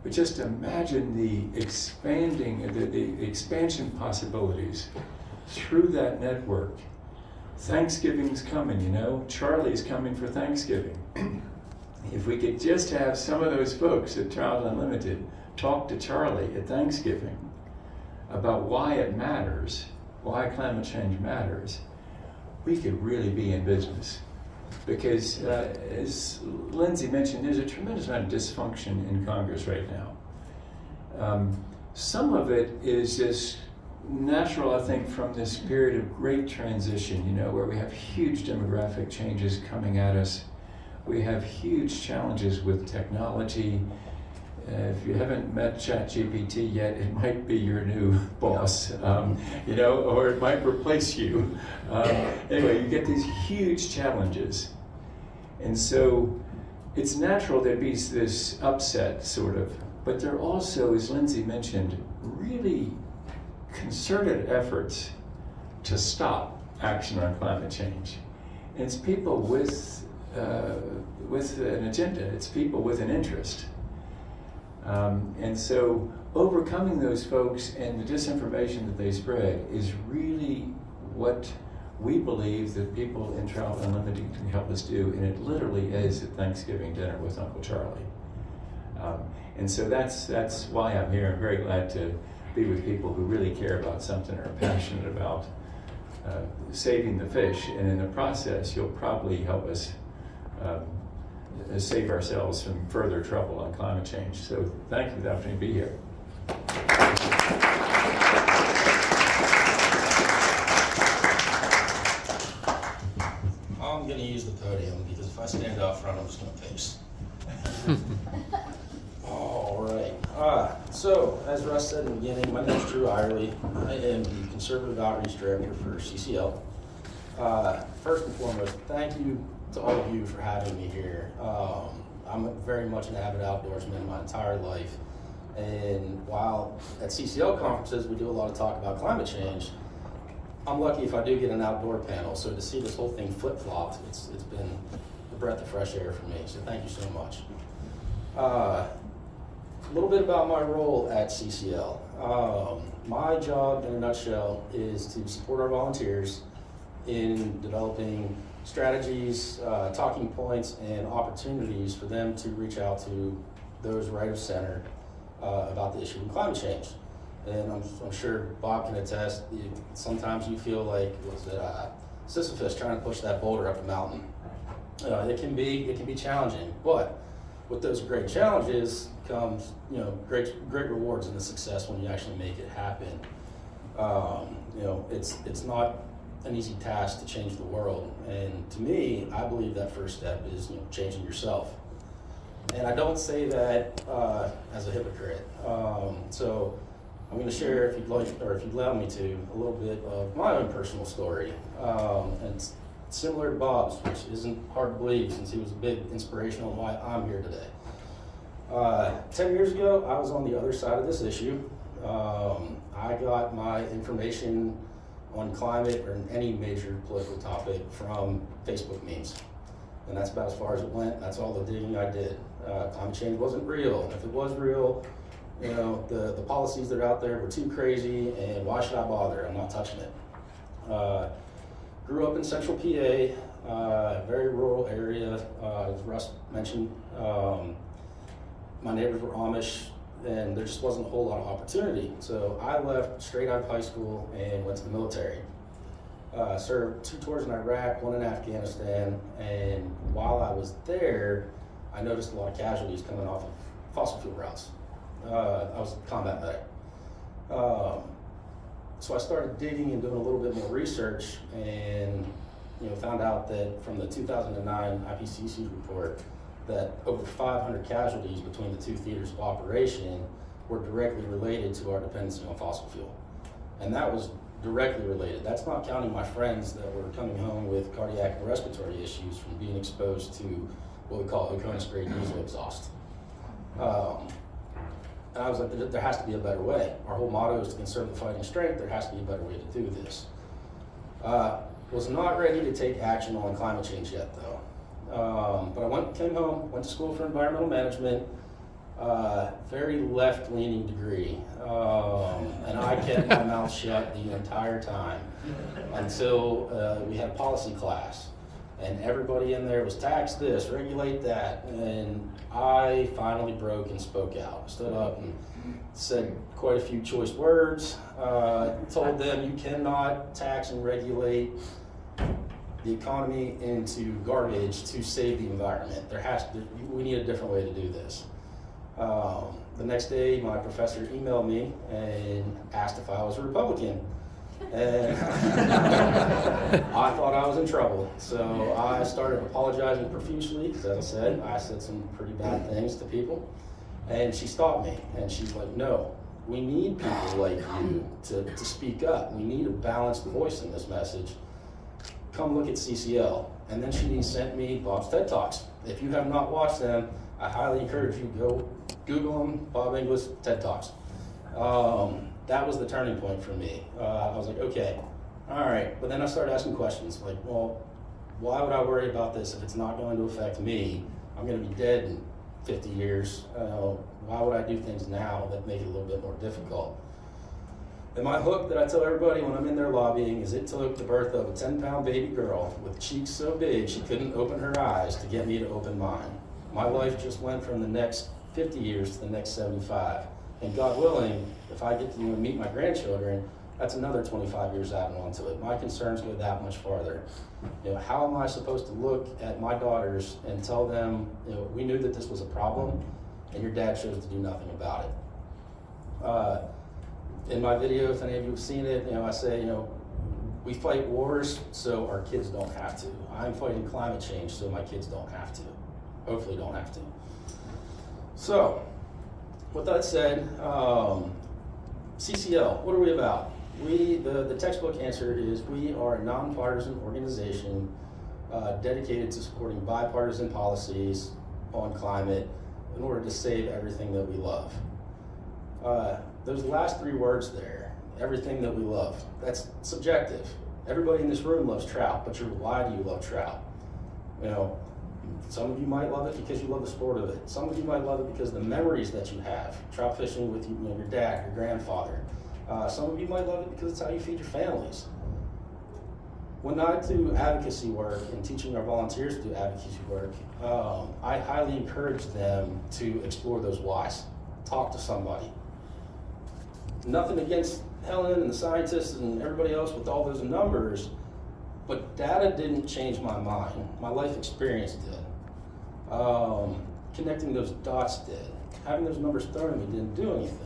But just imagine the expansion possibilities through that network. Thanksgiving's coming, you know. Charlie's coming for Thanksgiving. If we could just have some of those folks at Trout Unlimited talk to Charlie at Thanksgiving about why it matters, why climate change matters, we could really be in business. Because as Lindsay mentioned, there's a tremendous amount of dysfunction in Congress right now. Some of it is just natural, I think, from this period of great transition, you know, where we have huge demographic changes coming at us. We have huge challenges with technology. If you haven't met ChatGPT yet, it might be your new boss, you know, or it might replace you. Anyway, you get these huge challenges. And so it's natural there'd be this upset, sort of. But there also, as Lindsay mentioned, really concerted efforts to stop action on climate change. And it's people with an agenda. It's people with an interest. And so overcoming those folks and the disinformation that they spread is really what we believe that people in Trout Unlimited can help us do, and it literally is at Thanksgiving dinner with Uncle Charlie. And so that's why I'm here. I'm very glad to be with people who really care about something or are passionate about saving the fish. And in the process, you'll probably help us save ourselves from further trouble on climate change. So thank you for the opportunity to be here. I'm going to use the podium because if I stand up front, I'm just going to pace. All right. So, as Russ said in the beginning, my name is Drew Irely. I am the Conservative Outreach Director for CCL. First and foremost, thank you to all of you for having me here. I'm very much an avid outdoorsman my entire life. And while at CCL conferences we do a lot of talk about climate change, I'm lucky if I do get an outdoor panel. So to see this whole thing flip-flopped, it's been a breath of fresh air for me. So thank you so much. A little bit about my role at CCL. My job, in a nutshell, is to support our volunteers in developing strategies, talking points, and opportunities for them to reach out to those right of center about the issue of climate change. And I'm sure Bob can attest, sometimes you feel like, Sisyphus trying to push that boulder up the mountain. It can be challenging, but with those great challenges comes, great rewards in the success when you actually make it happen. It's not an easy task to change the world, and to me, I believe that first step is changing yourself. And I don't say that as a hypocrite. So I'm going to share, if you'd like, or if you'd allow me to, a little bit of my own personal story. And it's similar to Bob's, which isn't hard to believe since he was a big inspiration on why I'm here today. 10 years ago, I was on the other side of this issue. I got my information on climate or any major political topic from Facebook memes. And that's about as far as it went. That's all the digging I did. Climate change wasn't real. And if it was real, the policies that are out there were too crazy, and why should I bother? I'm not touching it. Grew up in central PA, very rural area, as Russ mentioned. My neighbors were Amish, and there just wasn't a whole lot of opportunity. So I left straight out of high school and went to the military. Served 2 tours in Iraq, 1 in Afghanistan, and while I was there, I noticed a lot of casualties coming off of fossil fuel routes. I was a combat medic. So I started digging and doing a little bit more research, and found out that from the 2009 IPCC report that over 500 casualties between the 2 theaters of operation were directly related to our dependency on fossil fuel. And that was directly related. That's not counting my friends that were coming home with cardiac and respiratory issues from being exposed to what we call OCONUS grade diesel exhaust. And I was like, there has to be a better way. Our whole motto is to conserve the fighting strength. There has to be a better way to do this. Was not ready to take action on climate change yet, though. But I came home, went to school for environmental management, very left-leaning degree. And I kept my mouth shut the entire time until we had a policy class. And everybody in there was tax this, regulate that. And I finally broke and spoke out. Stood up and said quite a few choice words. Told them you cannot tax and regulate the economy into garbage to save the environment. We need a different way to do this. The next day, my professor emailed me and asked if I was a Republican. And I thought I was in trouble. So I started apologizing profusely, because as I said, I said some pretty bad things to people. And she stopped me, and she's like, no, we need people like you to speak up. We need a balanced voice in this message. Come look at CCL. And then she sent me Bob's TED Talks. If you have not watched them, I highly encourage you to go Google them, Bob Inglis TED Talks. That was the turning point for me. I was like, okay, all right. But then I started asking questions like, well, why would I worry about this if it's not going to affect me? I'm going to be dead in 50 years. Why would I do things now that make it a little bit more difficult? And my hook that I tell everybody when I'm in there lobbying is it took the birth of a 10-pound baby girl with cheeks so big she couldn't open her eyes to get me to open mine. My life just went from the next 50 years to the next 75. And God willing, if I get to meet my grandchildren, that's another 25 years added onto it. My concerns go that much farther. How am I supposed to look at my daughters and tell them, we knew that this was a problem, and your dad chose to do nothing about it. In my video, if any of you have seen it, I say, we fight wars so our kids don't have to. I'm fighting climate change so my kids don't have to. Hopefully don't have to. So, with that said, CCL, what are we about? The textbook answer is we are a nonpartisan organization dedicated to supporting bipartisan policies on climate in order to save everything that we love. Those last 3 words there, everything that we love, that's subjective. Everybody in this room loves trout, but why do you love trout? Some of you might love it because you love the sport of it. Some of you might love it because of the memories that you have, trout fishing with your dad, your grandfather. Some of you might love it because it's how you feed your families. When I do advocacy work and teaching our volunteers to do advocacy work, I highly encourage them to explore those whys. Talk to somebody. Nothing against Helen and the scientists and everybody else with all those numbers, but data didn't change my mind. My life experience did. Connecting those dots did. Having those numbers thrown at me didn't do anything.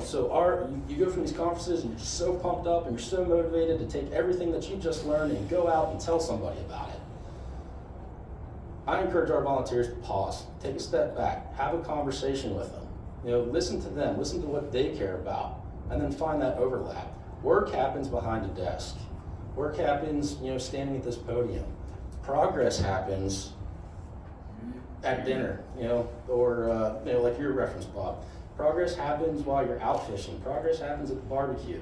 So you go from these conferences and you're so pumped up and you're so motivated to take everything that you just learned and go out and tell somebody about it. I encourage our volunteers to pause, take a step back, have a conversation with them. Listen to them, listen to what they care about, and then find that overlap. Work happens behind a desk. Work happens, standing at this podium. Progress happens at dinner, or like your reference, Bob. Progress happens while you're out fishing. Progress happens at the barbecue.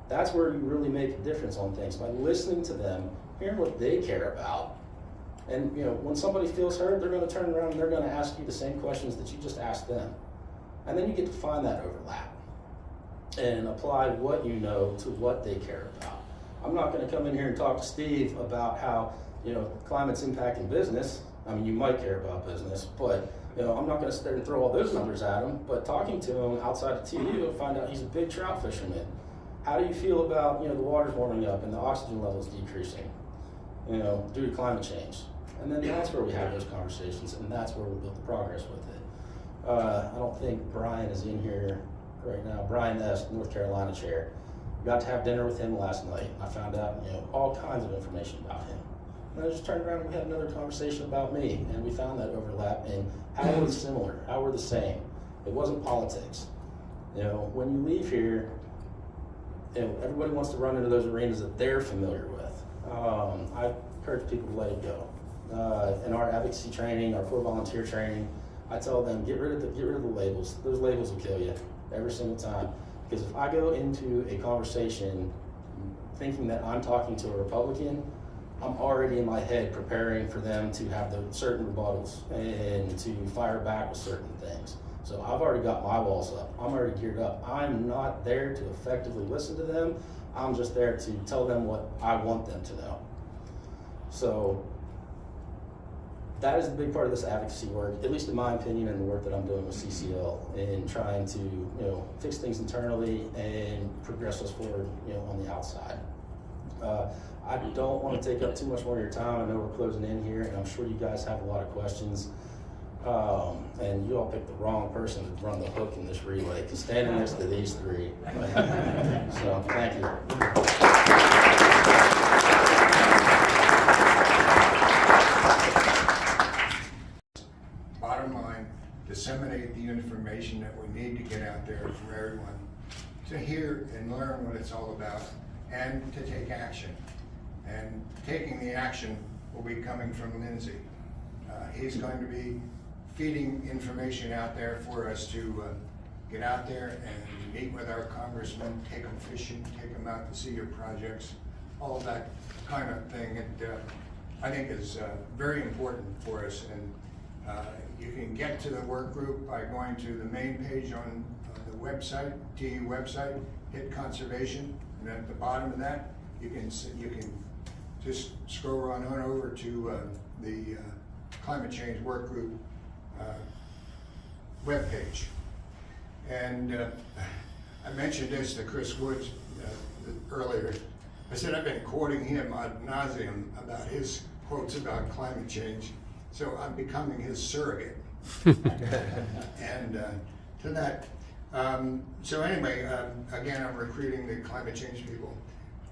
That's where you really make a difference on things, by listening to them, hearing what they care about. And when somebody feels hurt, they're going to turn around and they're going to ask you the same questions that you just asked them. And then you get to find that overlap and apply what you know to what they care about. I'm not going to come in here and talk to Steve about how climate's impacting business. I mean, you might care about business, but I'm not going to sit there and throw all those numbers at him. But talking to him outside of TU, find out he's a big trout fisherman. How do you feel about the water's warming up and the oxygen levels decreasing, due to climate change? And then that's where we have those conversations, and that's where we build the progress with it. I don't think Brian is in here right now. Brian S., North Carolina chair. Got to have dinner with him last night. I found out all kinds of information about him. And I just turned around and we had another conversation about me, and we found that overlap and how we're similar, how we're the same. It wasn't politics. When you leave here, everybody wants to run into those arenas that they're familiar with. I encourage people to let it go. In our advocacy training, our core volunteer training, I tell them, get rid of the labels. Those labels will kill you every single time. Because if I go into a conversation thinking that I'm talking to a Republican, I'm already in my head preparing for them to have the certain rebuttals and to fire back with certain things. So I've already got my walls up. I'm already geared up. I'm not there to effectively listen to them. I'm just there to tell them what I want them to know. So that is the big part of this advocacy work, at least in my opinion, and the work that I'm doing with CCL in trying to fix things internally and progress us forward on the outside. I don't want to take up too much more of your time. I know we're closing in here, and I'm sure you guys have a lot of questions. And you all picked the wrong person to run the hook in this relay, because standing next to these 3. So thank you. Bottom line, disseminate the information that we need to get out there for everyone to hear and learn what it's all about, and to take action. And taking the action will be coming from Lindsay. He's going to be feeding information out there for us to get out there and meet with our congressmen, take them fishing, take them out to see your projects, all of that kind of thing. I think is very important for us. And you can get to the work group by going to the main page on the website, TU website, hit conservation, and at the bottom of that, you can just scroll on over to the climate change work group webpage. And I mentioned this to Chris Woods earlier. I said I've been quoting him ad nauseum about his quotes about climate change, so I'm becoming his surrogate. And to that, so anyway, again, I'm recruiting the climate change people.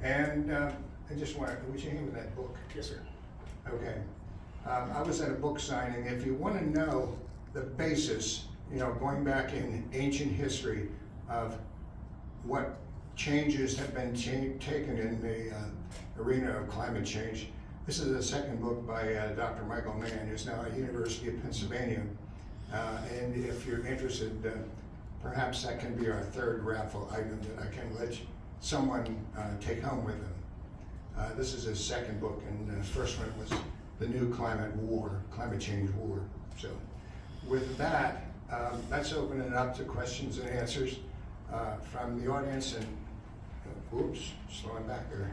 And I just want to, would you hand me that book? Yes, sir. Okay. I was at a book signing. If you want to know the basis, you know, going back in ancient history of what changes have been taken in the arena of climate change, this is the second book by Dr. Michael Mann, who's now at University of Pennsylvania. And if you're interested, perhaps that can be our third raffle item that I can let someone take home with them. This is his second book, and the first one was The New Climate Change War. So with that, let's open it up to questions and answers from the audience. And oops, slowing back there.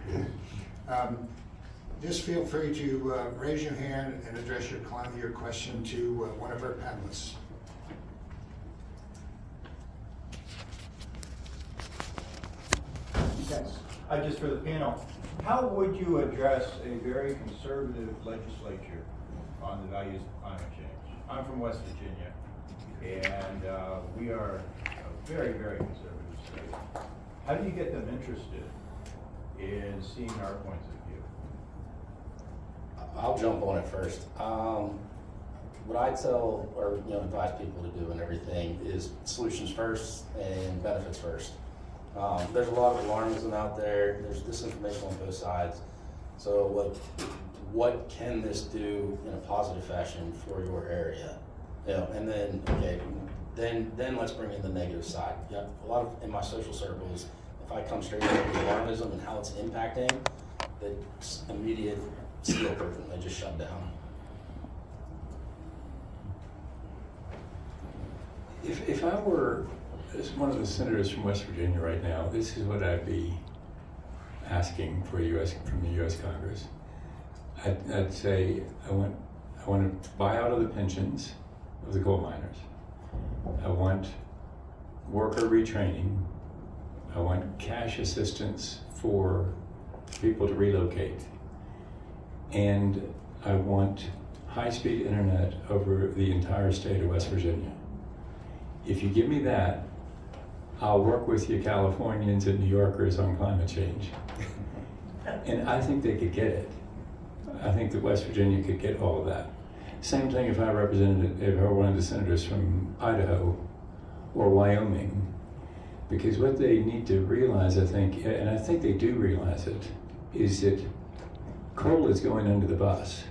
Just feel free to raise your hand and address your question to one of our panelists. Yes. Just for the panel, how would you address a very conservative legislature on the values of climate change? I'm from West Virginia, and we are a very, very conservative state. How do you get them interested in seeing our points of view? I'll jump on it first. What I tell or advise people to do and everything is solutions first and benefits first. There's a lot of alarmism out there. There's disinformation on both sides. So what can this do in a positive fashion for your area? And then then let's bring in the negative side. Yeah, a lot of in my social circles, if I come straight into alarmism and how it's impacting, the immediate steel curtain, they just shut down. If I were one of the senators from West Virginia right now, this is what I'd be asking from the U.S. Congress. I'd say I want to buy out of the pensions of the coal miners. I want worker retraining. I want cash assistance for people to relocate. And I want high-speed internet over the entire state of West Virginia. If you give me that, I'll work with you Californians and New Yorkers on climate change. And I think they could get it. I think that West Virginia could get all of that. Same thing if I were one of the senators from Idaho or Wyoming. Because what they need to realize, I think, and I think they do realize it, is that coal is going under the bus.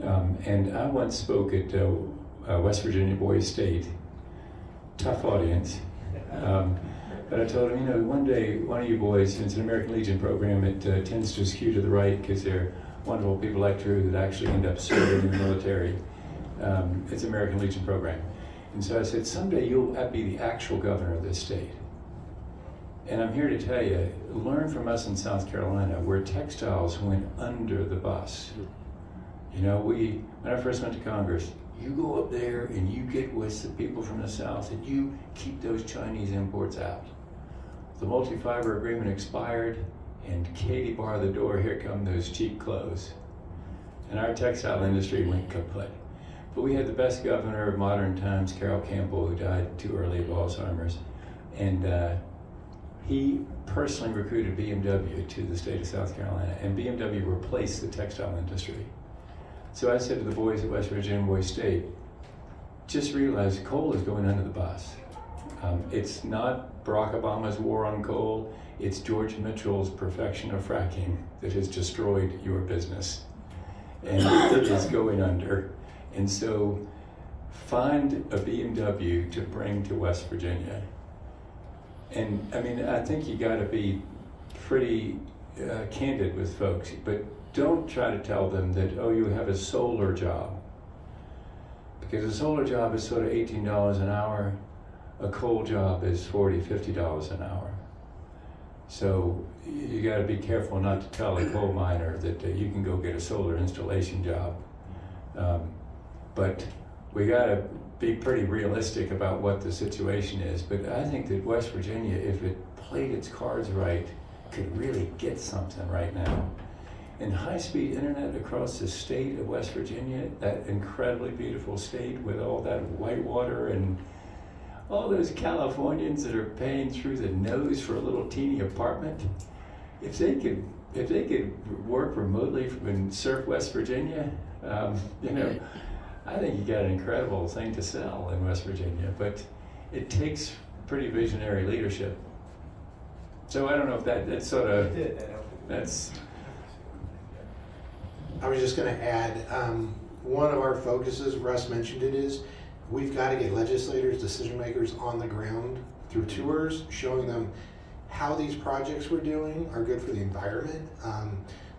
And I once spoke at West Virginia Boys State, tough audience. But I told him, one day, one of you boys, it's an American Legion program, it tends to skew to the right because they're wonderful people like Drew that actually end up serving in the military. It's an American Legion program. And so I said, someday you'll be the actual governor of this state. And I'm here to tell you, learn from us in South Carolina where textiles went under the bus. When I first went to Congress, you go up there and you get with the people from the South and you keep those Chinese imports out. The multi-fiber agreement expired and Katie barred the door, here come those cheap clothes. And our textile industry went kaput. But we had the best governor of modern times, Carroll Campbell, who died too early of Alzheimer's. And he personally recruited BMW to the state of South Carolina, and BMW replaced the textile industry. So I said to the boys at West Virginia Boys State, just realize coal is going under the bus. It's not Barack Obama's war on coal, it's George Mitchell's perfection of fracking that has destroyed your business. And it is going under. And so find a BMW to bring to West Virginia. And I think you gotta be pretty candid with folks, but don't try to tell them that, you have a solar job. Because a solar job is sort of $18 an hour, a coal job is $40, $50 an hour. So you gotta be careful not to tell a coal miner that you can go get a solar installation job. But we gotta be pretty realistic about what the situation is. But I think that West Virginia, if it played its cards right, could really get something right now. And high-speed internet across the state of West Virginia, that incredibly beautiful state with all that white water and all those Californians that are paying through the nose for a little teeny apartment, if they could work remotely in surf West Virginia, you know, I think you got an incredible thing to sell in West Virginia. But it takes pretty visionary leadership. So I don't know if that's sort of that's. I was just going to add, one of our focuses, Russ mentioned it, is we've got to get legislators, decision makers on the ground through tours, showing them how these projects we're doing are good for the environment.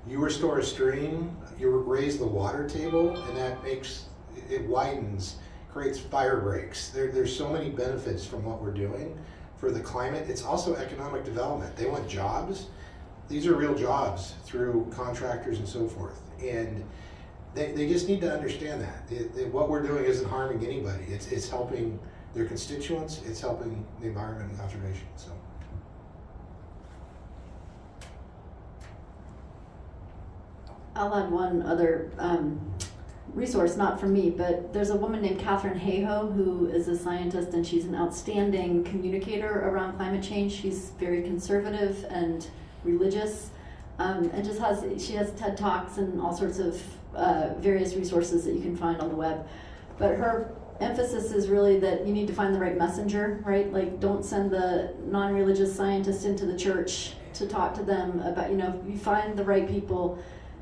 You restore a stream, you raise the water table, and that makes, it widens, creates fire breaks. There's so many benefits from what we're doing for the climate. It's also economic development. They want jobs. These are real jobs through contractors and so forth. And they just need to understand that. What we're doing isn't harming anybody. It's helping their constituents. It's helping the environment and conservation. So. I'll add one other resource, not from me, but there's a woman named Catherine Hayhoe who is a scientist, and she's an outstanding communicator around climate change. She's very conservative and religious, and she has TED Talks and all sorts of various resources that you can find on the web. But her emphasis is really that you need to find the right messenger, right? Like, don't send the non-religious scientist into the church to talk to them about, you find the right people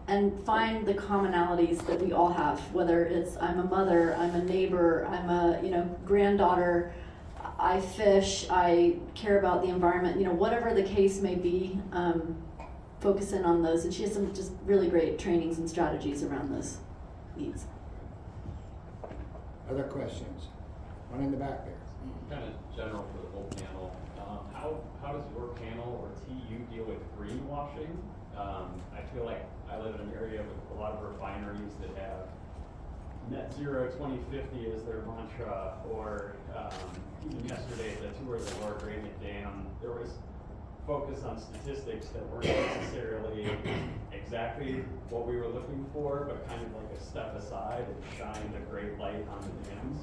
and find the commonalities that we all have, whether it's I'm a mother, I'm a neighbor, I'm a granddaughter, I fish, I care about the environment, whatever the case may be, focus in on those. And she has some just really great trainings and strategies around those needs. Other questions? One in the back there. Kind of general for the whole panel. How does your panel or TU deal with greenwashing? I feel like I live in an area with a lot of refineries that have net zero 2050 as their mantra, or even yesterday at the tour of the Lower Gradient Dam, there was focus on statistics that weren't necessarily exactly what we were looking for, but kind of like a step aside and shined a great light on the dams.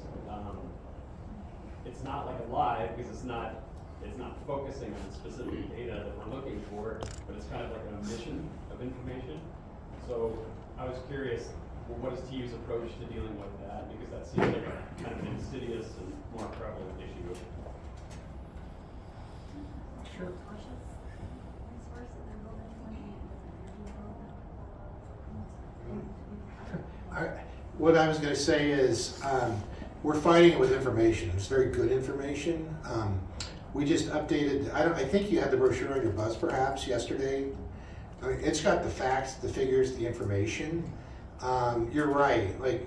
It's not like a lie because it's not focusing on specific data that we're looking for, but it's kind of like an omission of information. So I was curious, what is TU's approach to dealing with that? Because that seems like a kind of insidious and more prevalent issue. Sure. What I was going to say is we're fighting it with information. It's very good information. We just updated, I think you had the brochure on your bus perhaps yesterday. I mean, it's got the facts, the figures, the information. You're right, like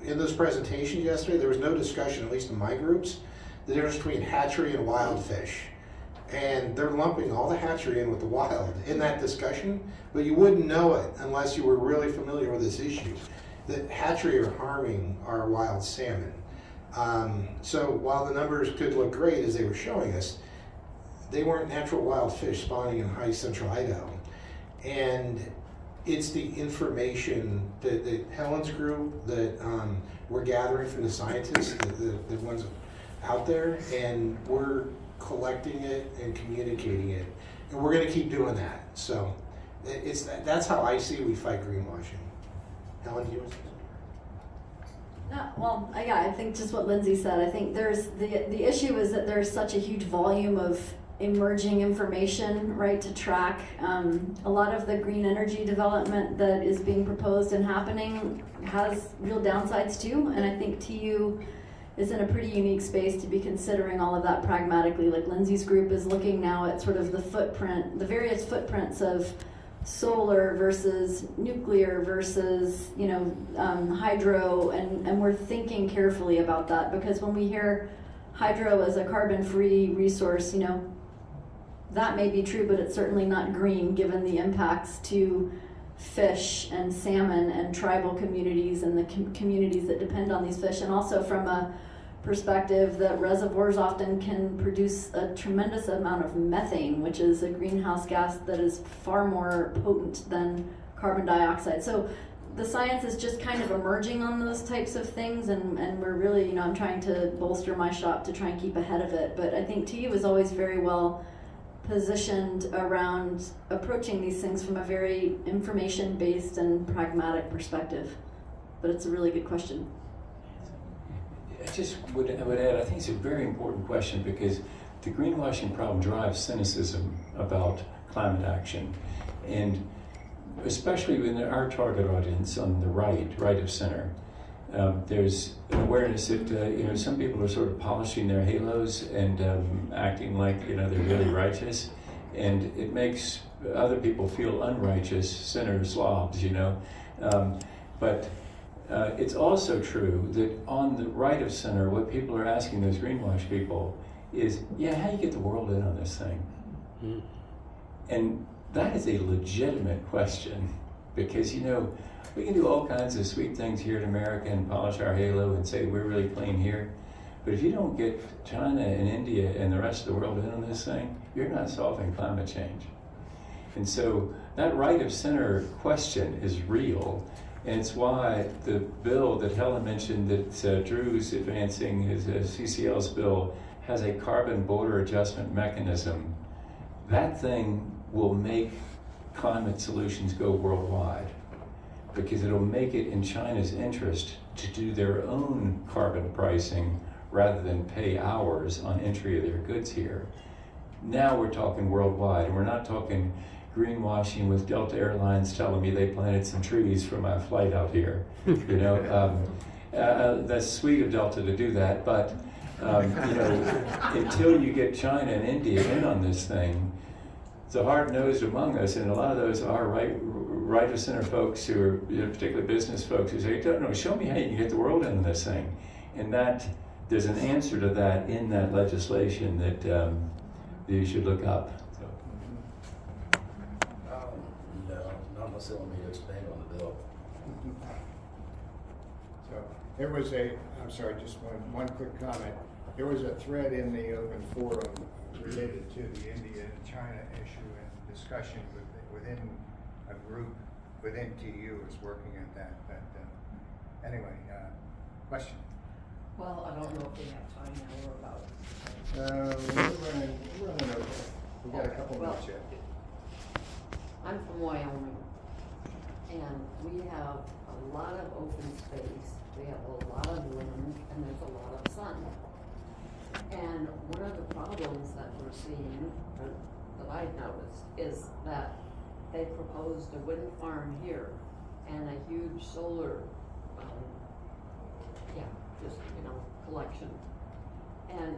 in those presentations yesterday, there was no discussion, at least in my groups, the difference between hatchery and wild fish. And they're lumping all the hatchery in with the wild in that discussion, but you wouldn't know it unless you were really familiar with this issue. That hatchery are harming our wild salmon. So while the numbers could look great as they were showing us, they weren't natural wild fish spawning in high central Idaho. And it's the information that Helen's group, that we're gathering from the scientists, the ones out there, and we're collecting it and communicating it. And we're gonna keep doing that. So that's how I see we fight greenwashing. Helen, do you want to say something? I think just what Lindsay said. I think there's the issue is that there's such a huge volume of emerging information, right, to track. A lot of the green energy development that is being proposed and happening has real downsides too, and I think TU is in a pretty unique space to be considering all of that pragmatically. Like Lindsay's group is looking now at sort of the footprint, the various footprints of solar versus nuclear versus hydro, and we're thinking carefully about that, because when we hear hydro as a carbon-free resource, that may be true, but it's certainly not green given the impacts to fish and salmon and tribal communities and the communities that depend on these fish, and also from a perspective that reservoirs often can produce a tremendous amount of methane, which is a greenhouse gas that is far more potent than carbon dioxide. So the science is just kind of emerging on those types of things, and we're really, you know, I'm trying to bolster my shop to try and keep ahead of it. But I think TU is always very well positioned around approaching these things from a very information-based and pragmatic perspective. But it's a really good question. I just would add, I think it's a very important question, because the greenwashing problem drives cynicism about climate action. And especially within our target audience on the right of center, there's an awareness that you know, some people are sort of polishing their halos and acting like, you know, they're really righteous, and it makes other people feel unrighteous, sinner slobs, you know. But it's also true that on the right of center, what people are asking those greenwash people is, yeah, how do you get the world in on this thing? And that is a legitimate question, because, you know, we can do all kinds of sweet things here in America and polish our halo and say we're really clean here. But if you don't get China and India and the rest of the world in on this thing, you're not solving climate change. And so that right of center question is real. And it's why the bill that Helen mentioned that Drew's advancing, his CCL's bill, has a carbon border adjustment mechanism. That thing will make climate solutions go worldwide, because it'll make it in China's interest to do their own carbon pricing rather than pay ours on entry of their goods here. Now we're talking worldwide, and we're not talking greenwashing with Delta Airlines telling me they planted some trees for my flight out here. You know, that's sweet of Delta to do that, but you know, until you get China and India in on this thing, the hard-nosed among us, and a lot of those are right of center folks who are, you know, particularly business folks, who say, no, show me how you can get the world into this thing. And that there's an answer to that in that legislation that you should look up. No, not unless they want me to expand on the bill. So there was I'm sorry, just one quick comment. There was a thread in the open forum related to the India and China issue and discussion within a group within TU is working at that. But anyway, question. Well, I don't know if we have time now or about. We're running over. We got a couple minutes yet. I'm from Wyoming, and we have a lot of open space, we have a lot of wind, and there's a lot of sun. And one of the problems that we're seeing, or that I've noticed, is that they proposed a wind farm here and a huge solar, collection. And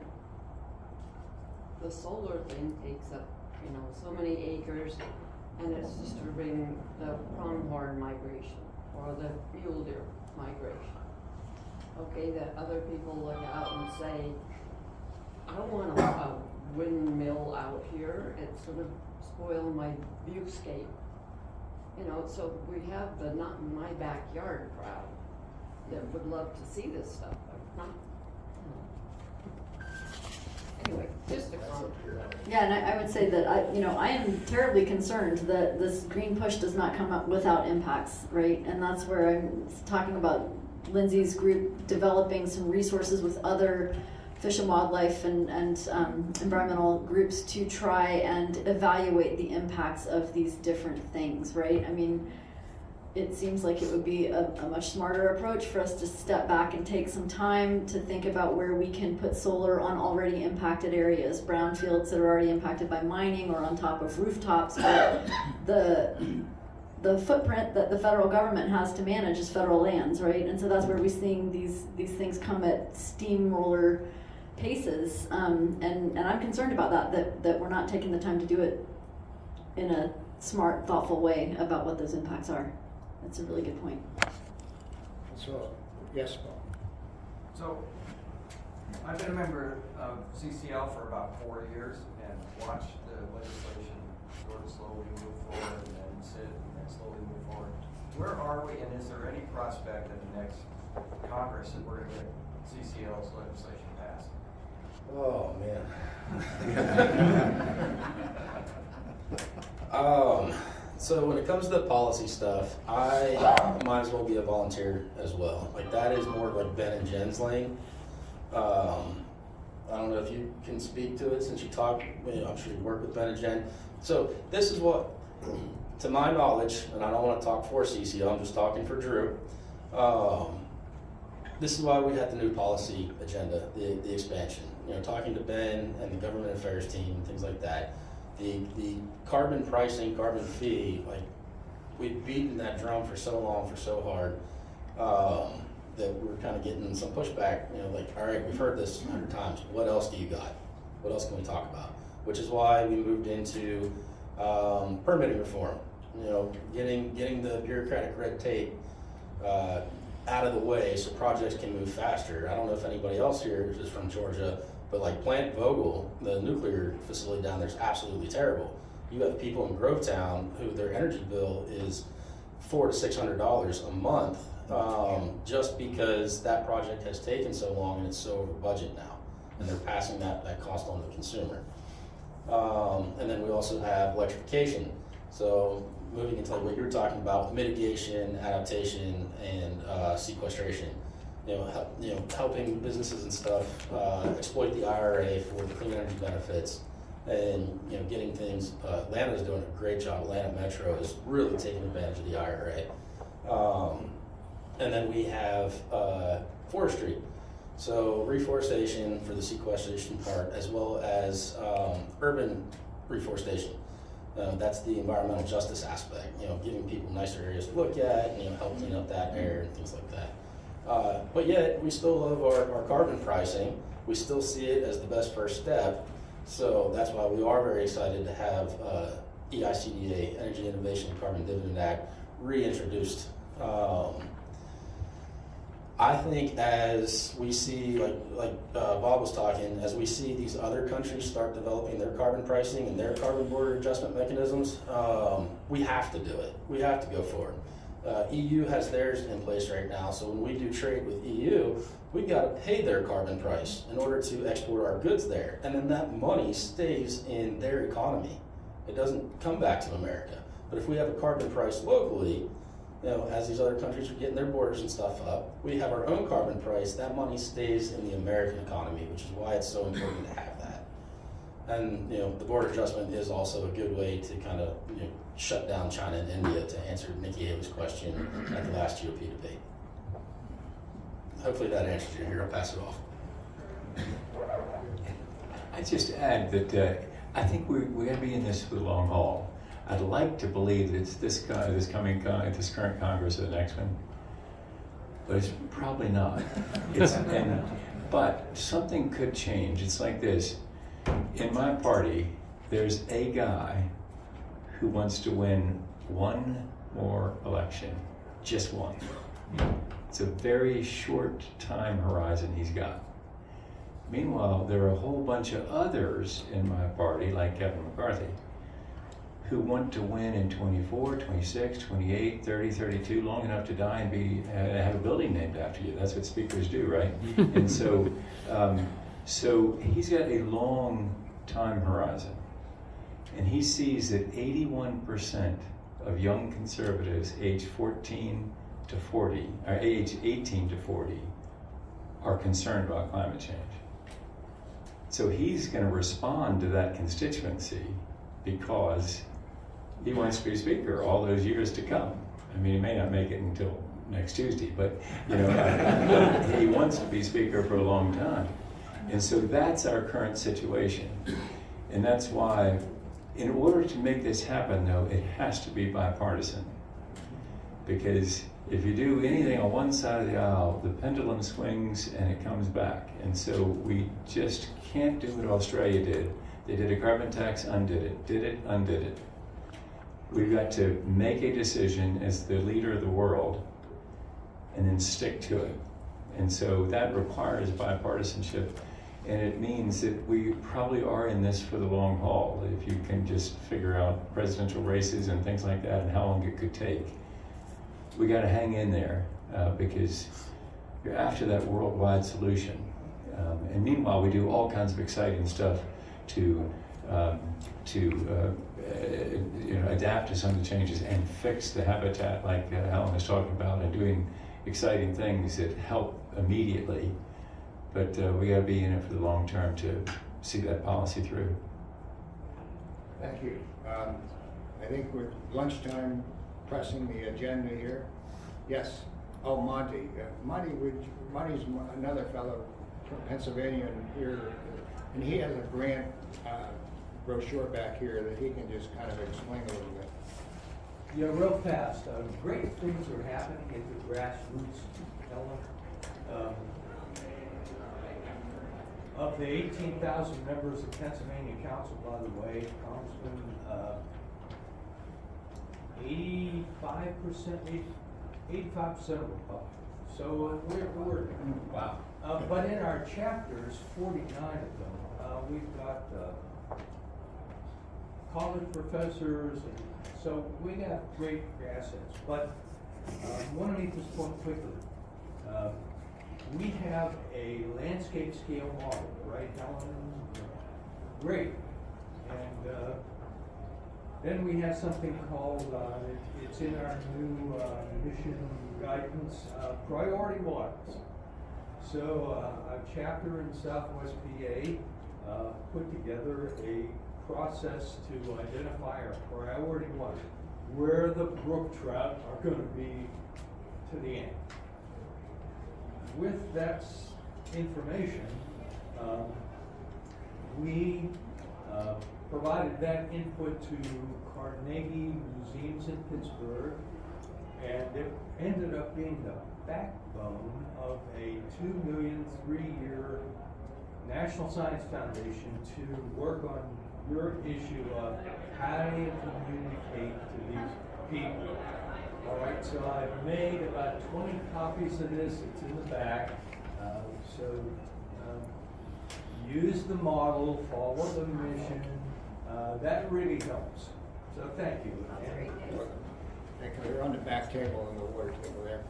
the solar thing takes up, so many acres, and it's disturbing the pronghorn migration or the mule deer migration. Okay, that other people look out and say, I don't want a windmill out here, it's gonna spoil my viewscape. So we have the not in my backyard crowd that would love to see this stuff, but not. Anyway, just a comment. Yeah, and I would say that I am terribly concerned that this green push does not come up without impacts, right? And that's where I'm talking about Lindsay's group developing some resources with other fish and wildlife and environmental groups to try and evaluate the impacts of these different things, right? I mean, it seems like it would be a much smarter approach for us to step back and take some time to think about where we can put solar on already impacted areas, brownfields that are already impacted by mining or on top of rooftops. But the footprint that the federal government has to manage is federal lands, right? And so that's where we're seeing these things come at steamroller paces. And I'm concerned about that we're not taking the time to do it in a smart, thoughtful way about what those impacts are. That's a really good point. So, yes, Paul. So, I've been a member of CCL for about 4 years and watched the legislation sort of slowly move forward and then sit and then slowly move forward. Where are we, and is there any prospect in the next Congress that we're gonna get CCL's legislation passed? Oh, man. So when it comes to the policy stuff, I might as well be a volunteer as well. Like, that is more like Ben and Jen's lane. I don't know if you can speak to it since you talk, I'm sure you work with Ben and Jen. So this is what, to my knowledge, and I don't want to talk for CCL, I'm just talking for Drew. This is why we had the new policy agenda, the expansion. Talking to Ben and the government affairs team, things like that. The carbon pricing, carbon fee, like, we've beaten that drum for so long, for so hard, that we're kind of getting some pushback. Like, all right, we've heard this 100 times. What else do you got? What else can we talk about? Which is why we moved into permitting reform. Getting the bureaucratic red tape out of the way so projects can move faster. I don't know if anybody else here is from Georgia, but like Plant Vogtle, the nuclear facility down there, is absolutely terrible. You have people in Grovetown who their energy bill is $400 to $600 a month, just because that project has taken so long and it's so over budget now, and they're passing that cost on the consumer. And then we also have electrification. So moving into what you're talking about, mitigation, adaptation, and sequestration. Helping businesses and stuff exploit the IRA for the clean energy benefits, and getting things. Atlanta's doing a great job. Atlanta Metro is really taking advantage of the IRA. And then we have forestry. So reforestation for the sequestration part, as well as urban reforestation. That's the environmental justice aspect, giving people nicer areas to look at, and help clean up that air and things like that. But yet, we still love our carbon pricing. We still see it as the best first step. So that's why we are very excited to have EICDA, Energy Innovation and Carbon Dividend Act, reintroduced. I think as we see, like Bob was talking, as we see these other countries start developing their carbon pricing and their carbon border adjustment mechanisms, we have to do it. We have to go forward. EU has theirs in place right now, so when we do trade with EU, we've got to pay their carbon price in order to export our goods there. And then that money stays in their economy. It doesn't come back to America. But if we have a carbon price locally, as these other countries are getting their borders and stuff up, we have our own carbon price. That money stays in the American economy, which is why it's so important to have that. And the border adjustment is also a good way to kind of shut down China and India, to answer Nikki Haley's question at the last GOP debate. Hopefully that answers you. Here, I'll pass it off. I just add that I think we're going to be in this for the long haul. I'd like to believe that it's this current Congress or the next one, but it's probably not. But something could change. It's like this. In my party, there's a guy who wants to win one more election, just one. It's a very short time horizon he's got. Meanwhile, there are a whole bunch of others in my party, like Kevin McCarthy, who want to win in 24, 26, 28, 30, 32, long enough to die and have a building named after you. That's what speakers do, right? And so, so he's got a long time horizon. And he sees that 81% of young conservatives age 14 to 40, or age 18 to 40, are concerned about climate change. So he's going to respond to that constituency because he wants to be speaker all those years to come. I mean, he may not make it until next Tuesday, but he wants to be speaker for a long time. And so that's our current situation. And that's why, in order to make this happen, though, it has to be bipartisan. Because if you do anything on one side of the aisle, the pendulum swings and it comes back. And so we just can't do what Australia did. They did a carbon tax, undid it, did it, undid it. We've got to make a decision as the leader of the world and then stick to it. And so that requires bipartisanship. And it means that we probably are in this for the long haul. If you can just figure out presidential races and things like that and how long it could take, we got to hang in there because you're after that worldwide solution. And meanwhile, we do all kinds of exciting stuff to adapt to some of the changes and fix the habitat, like Alan was talking about, and doing exciting things that help immediately. But we got to be in it for the long term to see that policy through. Thank you. I think with lunchtime pressing the agenda here. Yes. Oh, Monty. Monty's another fellow from Pennsylvania here, and he has a grant brochure back here that he can just kind of explain a little bit. Yeah, real fast. Great things are happening at the grassroots level. Of the 18,000 members of Pennsylvania Council, by the way, Congressman, 85% of Republicans. So we're wow. But in our chapters, 49 of them, we've got college professors, and so we got great assets. But I want to make this point quickly. We have a landscape scale model, right, Helen? Great. And then we have something called, it's in our new mission guidance, priority waters. So a chapter in Southwest PA put together a process to identify our priority waters, where the brook trout are going to be to the end. With that information, we provided that input to Carnegie Museums in Pittsburgh, and it ended up being the backbone of a $2 million 3-year National Science Foundation to work on your issue of how do you communicate to these people. All right, so I've made about 20 copies of this. It's in the back. Use the model, follow the mission. That really helps. So thank you. Thank you. They're on the back table and the water table there.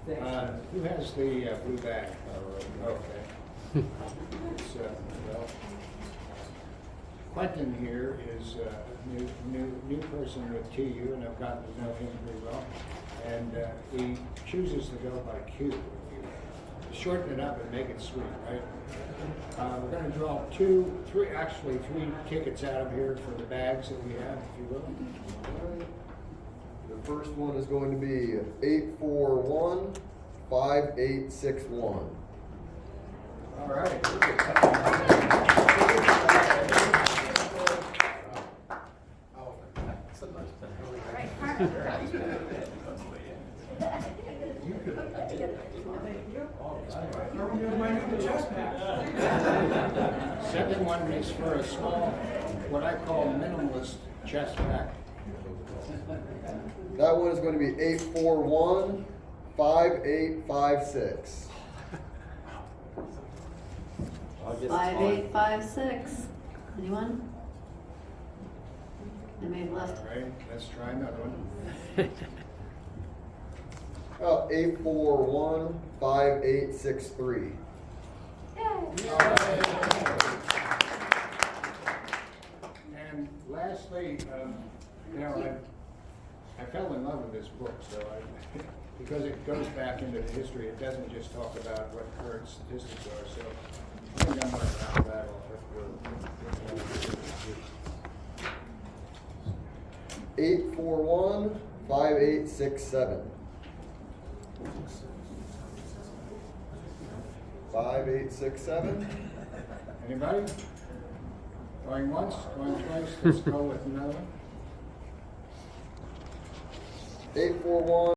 Thanks. Who has the blue bag? Okay. It's, well, Quentin here is a new person with TU, and I've gotten to know him pretty well. And he chooses to go by Q. Shorten it up and make it sweet, right? We're going to draw three tickets out of here for the bags that we have, if you will. The first one is going to be 841 5861. All right. Second one is for a small, what I call minimalist chest pack. That one is going to be 841 5856. 5856. Anyone? Anybody left? All right, let's try another one. 841 5863. And lastly, I fell in love with this book, so because it goes back into the history, it doesn't just talk about what current statistics are, so I think I'm going to round that off. 841 5867. 5867. Anybody? Going once, going twice, let's go with another one. 841